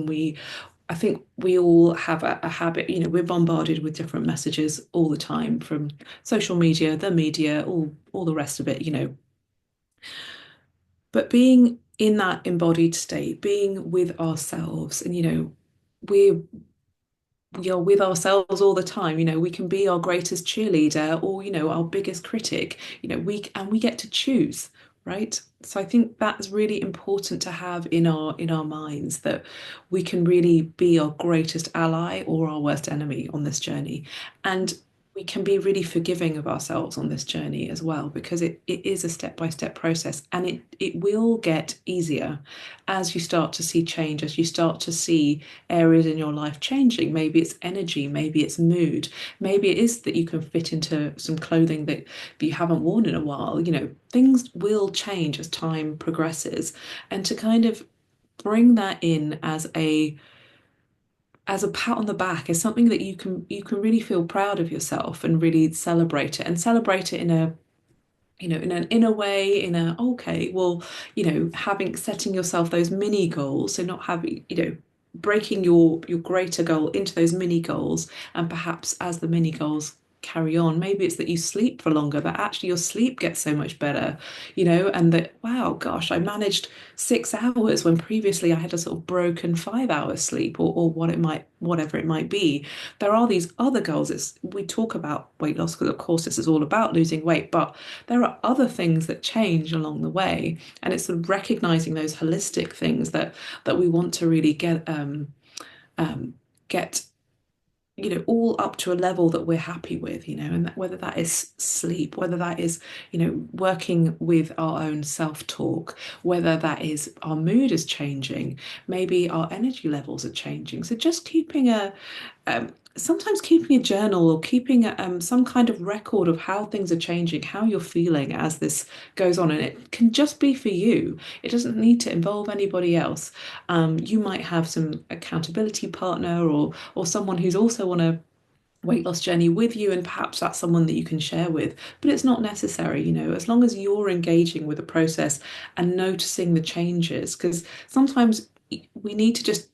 I think we all have a habit, we're bombarded with different messages all the time from social media, the media, all the rest of it. But being in that embodied state, being with ourselves, and we're we are with ourselves all the time. We can be our greatest cheerleader or, our biggest critic. We get to choose, right? So I think that's really important to have in our minds, that we can really be our greatest ally or our worst enemy on this journey. And we can be really forgiving of ourselves on this journey as well, because it is a step-by-step process, and it will get easier as you start to see change, as you start to see areas in your life changing. Maybe it's energy, maybe it's mood, maybe it is that you can fit into some clothing that you haven't worn in a while. Things will change as time progresses. And to kind of bring that in as a pat on the back, is something that you can really feel proud of yourself and really celebrate it in a in a way, okay, well, having setting yourself those mini goals, so not having, breaking your greater goal into those mini goals, and perhaps as the mini goals carry on. Maybe it's that you sleep for longer, that actually your sleep gets so much better, you know, and that, wow, gosh, I managed 6 hours when previously I had a sort of broken 5 hours sleep or whatever it might be. There are these other goals. We talk about weight loss because of course this is all about losing weight, but there are other things that change along the way. And it's sort of recognizing those holistic things that we want to really um, get all up to a level that we're happy with, and whether that is sleep, whether that is, working with our own self-talk, whether that is our mood is changing, maybe our energy levels are changing. So just sometimes keeping a journal or keeping some kind of record of how things are changing, how you're feeling as this goes on, and it can just be for you. It doesn't need to involve anybody else. You might have some accountability partner or someone who's also on a weight loss journey with you, and perhaps that's someone that you can share with. But it's not necessary, as long as you're engaging with the process and noticing the changes, because sometimes we need to just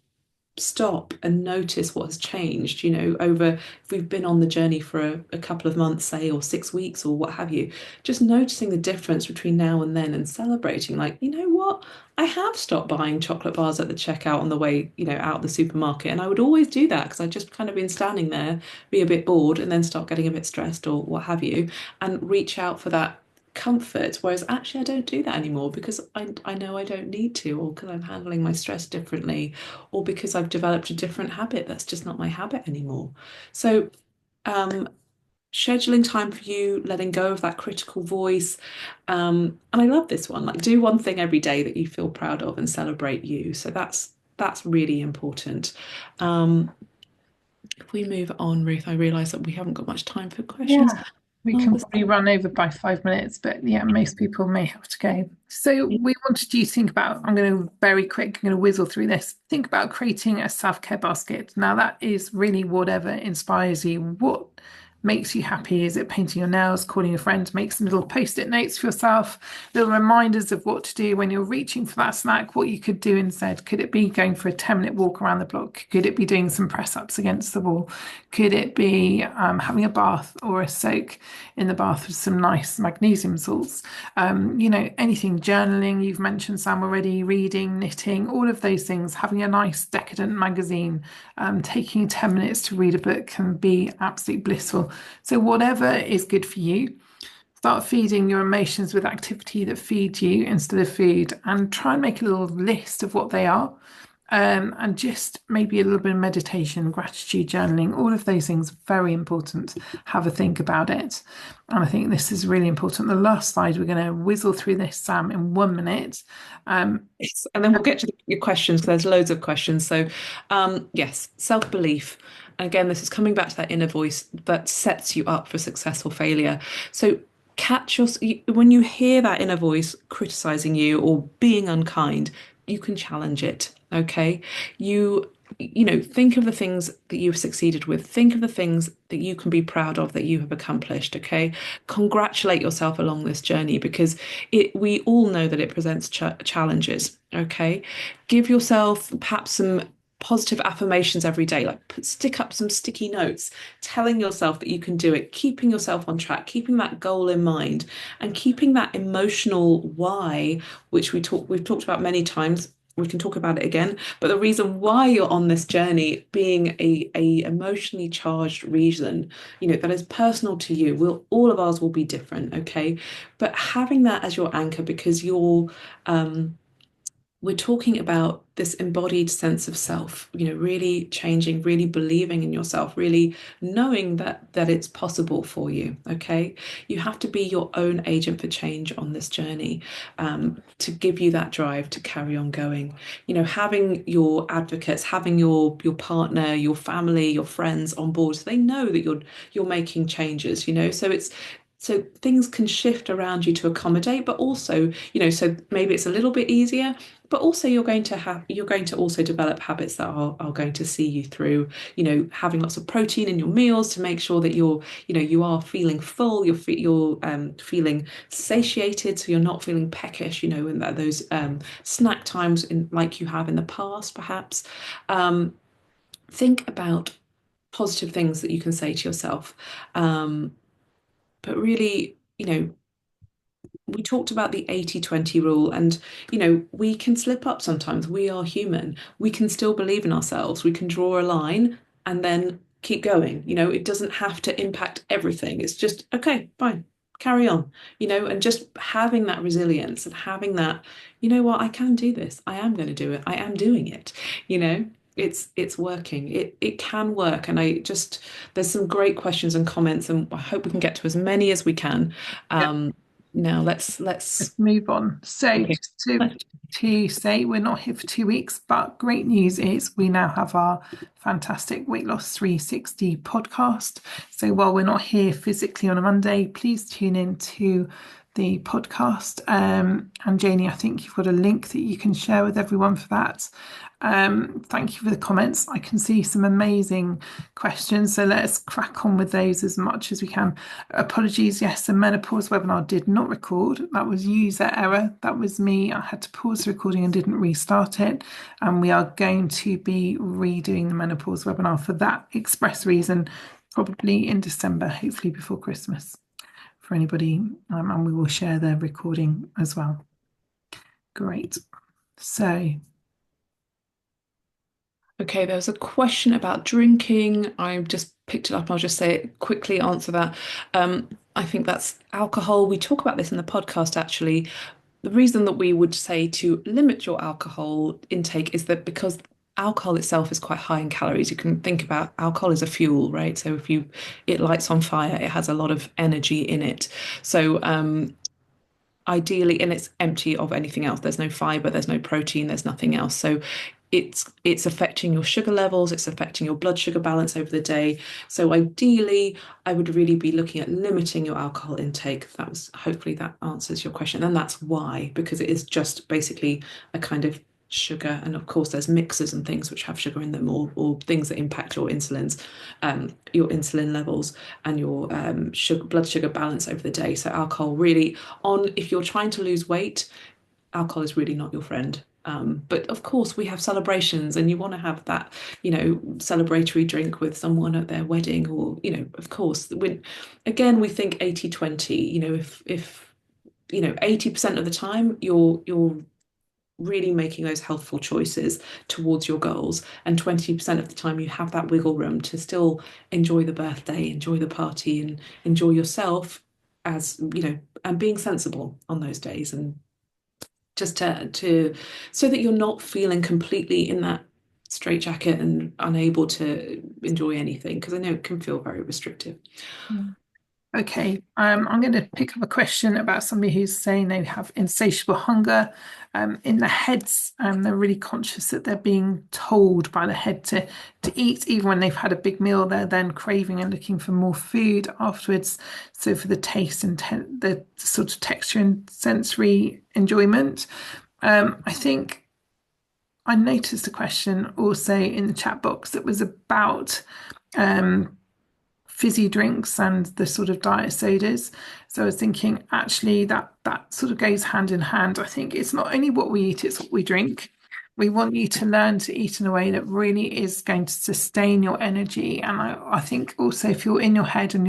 stop and notice what has changed, over if we've been on the journey for a couple of months, say, or 6 weeks or what have you, just noticing the difference between now and then and celebrating, like, you know what? I have stopped buying chocolate bars at the checkout on the way, out the supermarket. And I would always do that because I just kind of been standing there, be a bit bored, and then start getting a bit stressed or what have you, and reach out for that comfort, whereas actually I don't do that anymore because I know I don't need to, or because I'm handling my stress differently, or because I've developed a different habit that's just not my habit anymore. So um, scheduling time for you, letting go of that critical voice. And I love this one, like do one thing every day that you feel proud of and celebrate you. So that's really important. Um, if we move on, Ruth, I realise that we haven't got much time for questions. Yeah, we Oh, can this, probably run over by 5 minutes, but yeah, most people may have to go. So we wanted you to think about, I'm going to very quick, I'm going to whizzle through this. Think about creating a self-care basket. Now that is really whatever inspires you. What makes you happy? Is it painting your nails, calling a friend, make some little post-it notes for yourself, little reminders of what to do when you're reaching for that snack, what you could do instead? Could it be going for a 10-minute walk around the block? Could it be doing some press-ups against the wall? Could it be having a bath or a soak in the bath with some nice magnesium salts? Anything, journaling, you've mentioned Sam already, reading, knitting, all of those things, having a nice decadent magazine, taking 10 minutes to read a book can be absolutely blissful. So whatever is good for you, start feeding your emotions with activity that feed you instead of food, and try and make a little list of what they are. And just maybe a little bit of meditation, gratitude journaling, all of those things, very important. Have a think about it. And I think this is really important. The last slide, we're going to whizzle through this, Sam, in 1 minute. Um, yes, and then we'll get to your questions because there's loads of questions. So, yes, self-belief. And again, this is coming back to that inner voice that sets you up for success or failure. So, when you hear that inner voice criticizing you or being unkind, you can challenge it. Okay, think of the things that you've succeeded with. Think of the things that you can be proud of that you have accomplished. Okay, congratulate yourself along this journey because we all know that it presents challenges. Okay, give yourself perhaps some positive affirmations every day, like stick up some sticky notes, telling yourself that you can do it, keeping yourself on track, keeping that goal in mind, and keeping that emotional why, which we've talked about many times. We can talk about it again, but the reason why you're on this journey being a emotionally charged reason, that is personal to you. All of ours will be different, okay? But having that as your anchor because um we're talking about this embodied sense of self, really changing, really believing in yourself, really knowing that it's possible for you. Okay. You have to be your own agent for change on this journey, to give you that drive to carry on going. Having your advocates, having your partner, your family, your friends on board, so they know that you're making changes, so things can shift around you to accommodate, but also, so maybe it's a little bit easier, but also you're going to also develop habits that are going to see you through, having lots of protein in your meals to make sure that you are feeling full, you're feeling satiated, so you're not feeling peckish, in those snack times like you have in the past, perhaps. Think about positive things that you can say to yourself. Um, but really, we talked about the 80-20 rule, and we can slip up sometimes. We are human. We can still believe in ourselves. We can draw a line and then keep going. It doesn't have to impact everything. It's just, okay, fine, carry on, and just having that resilience and having that, what, I can do this. I am going to do it. I am doing it, you know. It's working. It can work. And there's some great questions and comments, and I hope we can get to as many as we can. Um, now let's Let's move on. So okay. just to say we're not here for 2 weeks, but great news is we now have our fantastic Weight Loss 360 podcast. So while we're not here physically on a Monday, please tune in to the podcast. And Janie, I think you've got a link that you can share with everyone for that. Thank you for the comments. I can see some amazing questions, so let's crack on with those as much as we can. Apologies, yes, the menopause webinar did not record. That was user error. That was me. I had to pause the recording and didn't restart it. And we are going to be redoing the menopause webinar for that express reason, probably in December, hopefully before Christmas for anybody. And we will share the recording as well. Great. So Okay, there was a question about drinking. I just picked it up. I'll just say it quickly, answer that. I think that's alcohol. We talk about this in the podcast actually. The reason that we would say to limit your alcohol intake is that because alcohol itself is quite high in calories. You can think about alcohol as a fuel, right? So if it lights on fire, it has a lot of energy in it. So ideally, and it's empty of anything else. There's no fiber, there's no protein, there's nothing else. So it's affecting your sugar levels, it's affecting your blood sugar balance over the day. So ideally, I would really be looking at limiting your alcohol intake. Hopefully that answers your question. And that's why, because it is just basically a kind of sugar. And of course, there's mixers and things which have sugar in them, or things that impact your insulin levels and your blood sugar balance over the day. So alcohol really if you're trying to lose weight, alcohol is really not your friend. But of course, we have celebrations, and you want to have that, celebratory drink with someone at their wedding, or, of course, again, we think 80-20, if 80% of the time you're really making those healthful choices towards your goals, and 20% of the time you have that wiggle room to still enjoy the birthday, enjoy the party, and enjoy yourself as, and being sensible on those days, and just to so that you're not feeling completely in that straitjacket and unable to enjoy anything, because I know it can feel very restrictive. okay, I'm going to pick up a question about somebody who's saying they have insatiable hunger in their heads. They're really conscious that they're being told by the head to eat, even when they've had a big meal. They're then craving and looking for more food afterwards. So for the taste and the sort of texture and sensory enjoyment, I think I noticed a question also in the chat box that was about. Fizzy drinks and the sort of diet sodas. So I was thinking actually that sort of goes hand in hand. I think it's not only what we eat, it's what we drink. We want you to learn to eat in a way that really is going to sustain your energy. And I think also if you're in your head and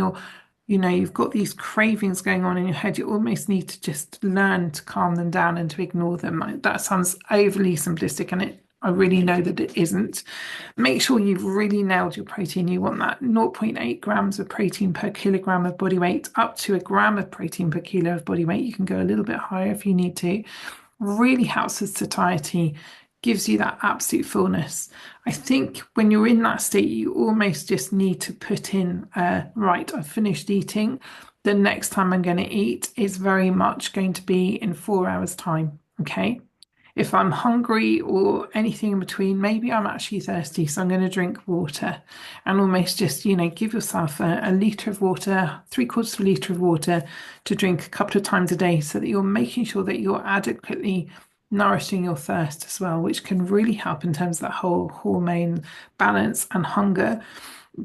you've got these cravings going on in your head, you almost need to just learn to calm them down and to ignore them. That sounds overly simplistic, and I really know that it isn't. Make sure you've really nailed your protein. You want that zero point 0.8 grams of protein per kilogram of body weight, up to a gram of protein per kilo of body weight. You can go a little bit higher if you need to. Really helps with satiety, gives you that absolute fullness. I think when you're in that state, you almost just need to put in, right, I've finished eating. The next time I'm going to eat is very much going to be in 4 hours' time. Okay. If I'm hungry or anything in between, maybe I'm actually thirsty, so I'm going to drink water, and almost just, give yourself a litre of water, 3/4 of a litre of water to drink a couple of times a day, so that you're making sure that you're adequately nourishing your thirst as well, which can really help in terms of that whole hormone balance and hunger.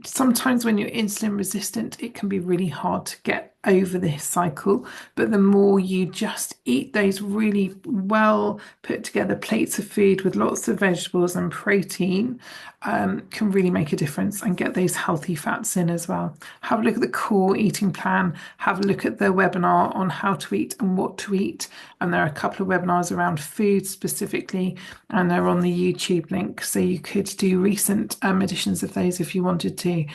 Sometimes when you're insulin resistant, it can be really hard to get over this cycle. But the more you just eat those really well put together plates of food with lots of vegetables and protein, can really make a difference and get those healthy fats in as well. Have a look at the core eating plan, have a look at the webinar on how to eat and what to eat. And there are a couple of webinars around food specifically, and they're on the YouTube link. So you could do recent editions of those if you wanted to.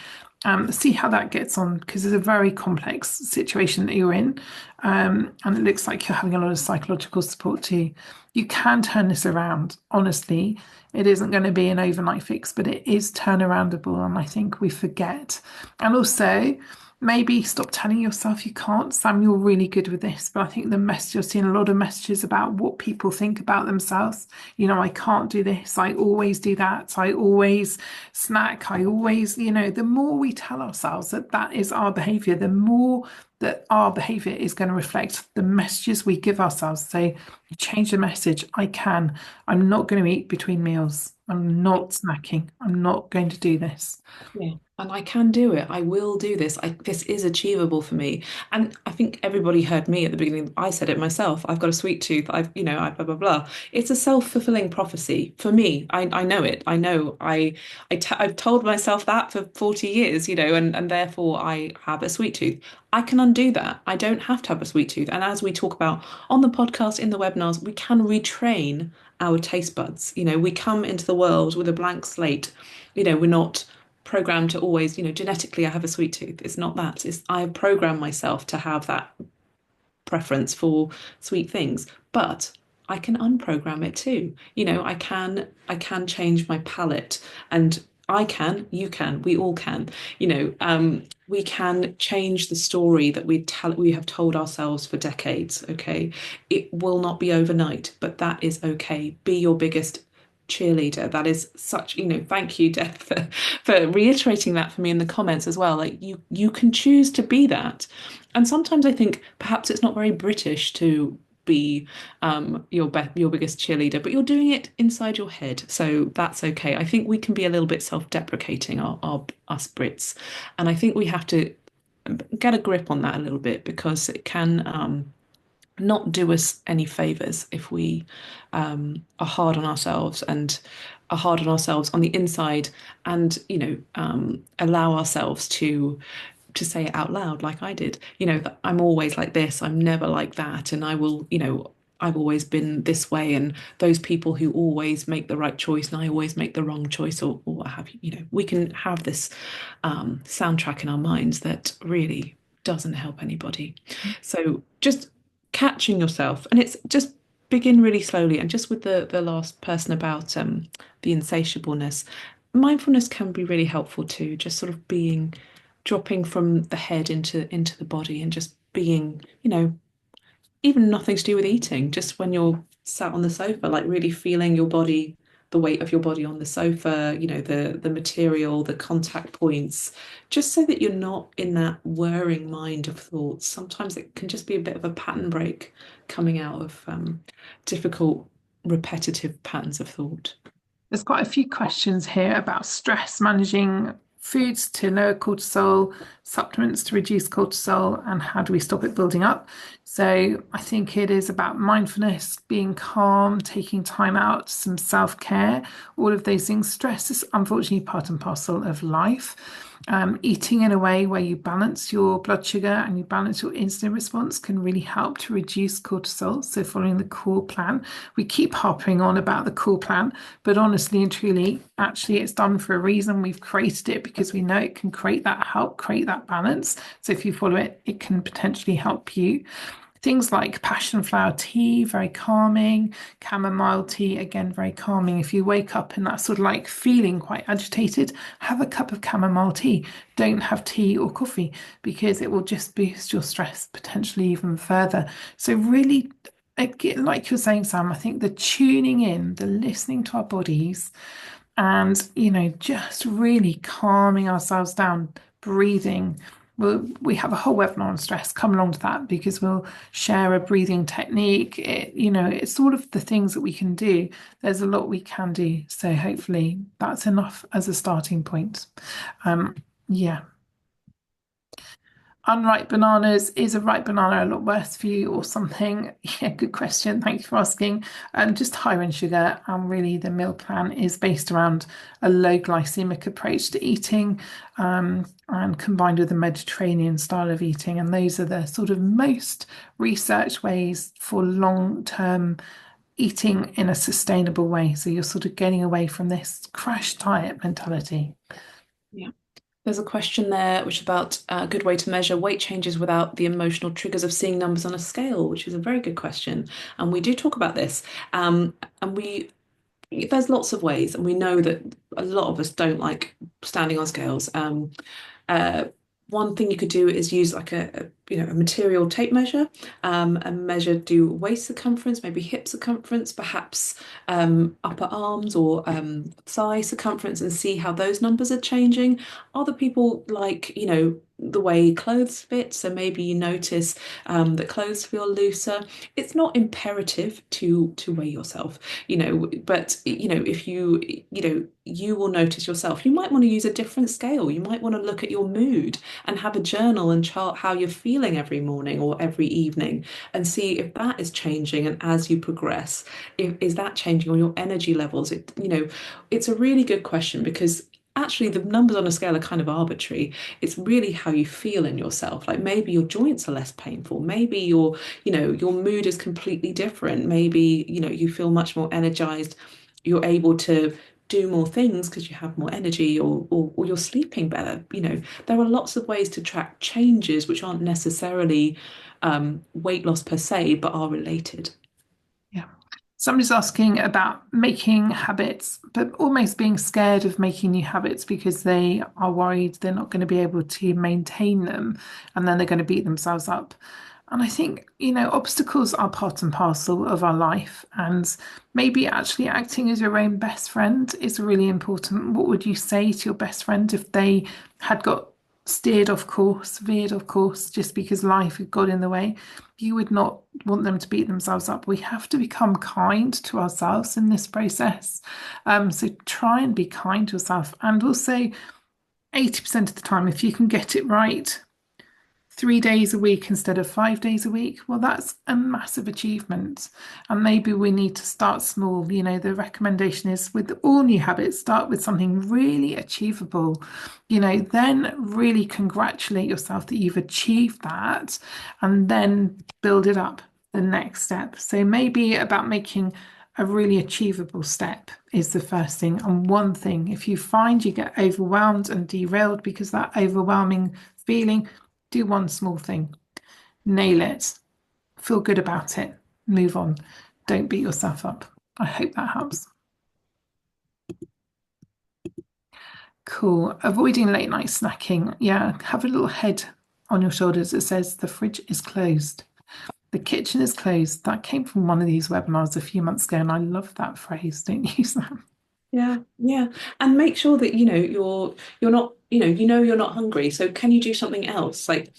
See how that gets on because it's a very complex situation that you're in. And it looks like you're having a lot of psychological support too. You can turn this around. Honestly, it isn't going to be an overnight fix, but it is turnaroundable. And I think we forget. And also, maybe stop telling yourself you can't. Sam, you're really good with this, but I think the message, you're seeing a lot of messages about what people think about themselves. I can't do this. I always do that. I always snack. I always, the more we tell ourselves that that is our behavior, the more that our behavior is going to reflect the messages we give ourselves. So you change the message. I can. I'm not going to eat between meals. I'm not snacking. I'm not going to do this. Yeah, and I can do it. I will do this. This is achievable for me. And I think everybody heard me at the beginning. I said it myself. I've got a sweet tooth. I blah blah blah. It's a self-fulfilling prophecy for me. I know it. I know. I've told myself that for 40 years, and therefore I have a sweet tooth. I can undo that. I don't have to have a sweet tooth. And as we talk about on the podcast, in the webinars, we can retrain our taste buds. We come into the world with a blank slate. We're not programmed to always, genetically I have a sweet tooth. It's not that. It's I have programmed myself to have that preference for sweet things. But I can unprogram it too. I can change my palate and you can, we all can, we can change the story that we have told ourselves for decades, okay? It will not be overnight, but that is okay. Be your biggest cheerleader. That is such, thank you, Deb, for reiterating that for me in the comments as well. Like you can choose to be that. And sometimes I think perhaps it's not very British to be your biggest cheerleader, but you're doing it inside your head, so that's okay. I think we can be a little bit self-deprecating, our us Brits, and I think we have to get a grip on that a little bit because it can not do us any favors if we are hard on ourselves and are hard on ourselves on the inside and allow ourselves to say it out loud like I did. That I'm always like this, I'm never like that, and I will, I've always been this way, and those people who always make the right choice and I always make the wrong choice, or what have you. We can have this soundtrack in our minds that really doesn't help anybody. So just catching yourself, and it's just begin really slowly, and just with the last person about the insatiableness, mindfulness can be really helpful too. Just sort of being dropping from the head into the body and just being, even nothing to do with eating, just when you're sat on the sofa, like really feeling your body, the weight of your body on the sofa, the material, the contact points, just so that you're not in that whirring mind of thoughts. Sometimes it can just be a bit of a pattern break coming out of difficult, repetitive patterns of thought. There's quite a few questions here about stress, managing foods to lower cortisol, supplements to reduce cortisol, and how do we stop it building up? So I think it is about mindfulness, being calm, taking time out, some self-care, all of those things. Stress is unfortunately part and parcel of life. Eating in a way where you balance your blood sugar and you balance your insulin response can really help to reduce cortisol. So, following the core plan, we keep harping on about the core plan, but honestly and truly, actually, it's done for a reason. We've created it because we know it can create that balance. So, if you follow it, it can potentially help you. Things like passion flower tea, very calming, chamomile tea, again, very calming. If you wake up in that sort of like feeling quite agitated, have a cup of chamomile tea. Don't have tea or coffee because it will just boost your stress potentially even further. So, really, like you're saying, Sam, I think the tuning in, the listening to our bodies, and, just really calming ourselves down, breathing. we have a whole webinar on stress. Come along to that because we'll share a breathing technique. It's sort of the things that we can do. There's a lot we can do. So hopefully that's enough as a starting point. Yeah. Unripe bananas, is a ripe banana a lot worse for you or something? Yeah, good question. Thank you for asking. Just higher in sugar, and really the meal plan is based around a low glycemic approach to eating, and combined with a Mediterranean style of eating. And those are the sort of most researched ways for long-term eating in a sustainable way. So you're sort of getting away from this crash diet mentality. Yeah. There's a question there which is about a good way to measure weight changes without the emotional triggers of seeing numbers on a scale, which is a very good question. And we do talk about this. And we there's lots of ways, and we know that a lot of us don't like standing on scales. Uh, One thing you could do is use like a material tape measure, and measure do waist circumference, maybe hip circumference, perhaps upper arms or thigh circumference, and see how those numbers are changing. Other people like, the way clothes fit, so maybe you notice that clothes feel looser. It's not imperative to weigh yourself, but if you will notice yourself. You might want to use a different scale. You might want to look at your mood and have a journal and chart how you're feeling every morning or every evening and see if that is changing. And as you progress, is that changing on your energy levels? It's a really good question because actually the numbers on a scale are kind of arbitrary. It's really how you feel in yourself. Like maybe your joints are less painful. Maybe your mood is completely different. Maybe, you feel much more energized. You're able to do more things because you have more energy, or you're sleeping better. There are lots of ways to track changes which aren't necessarily weight loss per se, but are related. Yeah. Somebody's asking about making habits, but almost being scared of making new habits because they are worried they're not going to be able to maintain them and then they're going to beat themselves up. And I think, obstacles are part and parcel of our life. And maybe actually acting as your own best friend is really important. What would you say to your best friend if they had got veered off course just because life had got in the way? You would not want them to beat themselves up. We have to become kind to ourselves in this process. So try and be kind to yourself. And also, 80% of the time, if you can get it right, 3 days a week instead of 5 days a week, well, that's a massive achievement. And maybe we need to start small. The recommendation is with all new habits, start with something really achievable, then really congratulate yourself that you've achieved that and then build it up the next step. So maybe about making a really achievable step is the first thing. And one thing, if you find you get overwhelmed and derailed because that overwhelming feeling, do one small thing, nail it, feel good about it, move on. Don't beat yourself up. I hope that helps. Cool. Avoiding late night snacking. Yeah, have a little head on your shoulders that says the fridge is closed. The kitchen is closed. That came from one of these webinars a few months ago, and I love that phrase. Don't use that. Yeah, yeah. And make sure that you're not, you're not hungry. So can you do something else? Like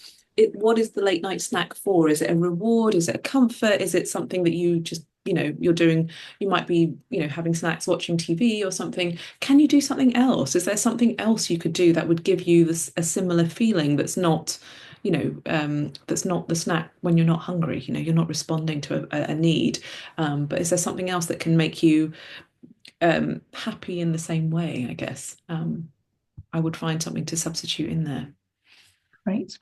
what is the late night snack for? Is it a reward? Is it a comfort? Is it something that you just, you're doing, you might be, having snacks watching TV or something. Can you do something else? Is there something else you could do that would give you a similar feeling that's not, that's not the snack when you're not hungry, you're not responding to a need. But is there something else that can make you happy in the same way, I guess. I would find something to substitute in there. Great.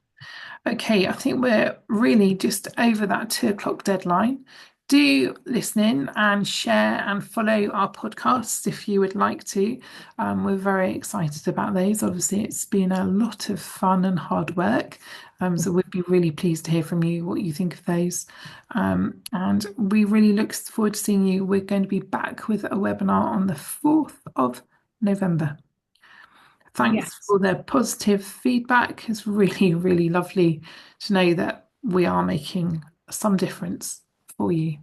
Okay, I think we're really just over that 2 o'clock deadline. Do listen in and share and follow our podcasts if you would like to. We're very excited about those. Obviously, it's been a lot of fun and hard work. So we'd be really pleased to hear from you what you think of those. And we really look forward to seeing you. We're going to be back with a webinar on the 4th of November. Thanks Yes. for the positive feedback. It's really, really lovely to know that we are making some difference for you.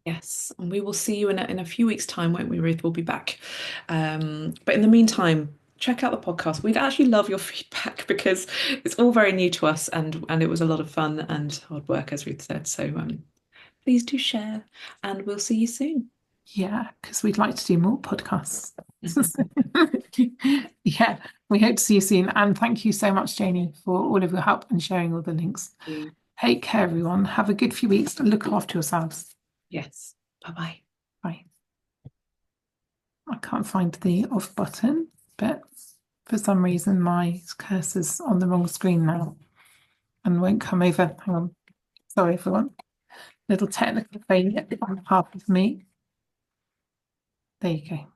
Yes, and we will see you in a few weeks' time, won't we, Ruth? We'll be back. But in the meantime, check out the podcast. We'd actually love your feedback because it's all very new to us, and it was a lot of fun and hard work, as Ruth said. So please do share, and we'll see you soon. Yeah, because we'd like to do more podcasts. Yeah, we hope to see you soon. And thank you so much, Janie, for all of your help and sharing all the links. Take care, everyone. Have a good few weeks and look after yourselves. Yes. Bye-bye. Bye. I can't find the off button, but for some reason my cursor's on the wrong screen now and won't come over. Hang on. Sorry, everyone. Little technical failure on behalf of me. There you go.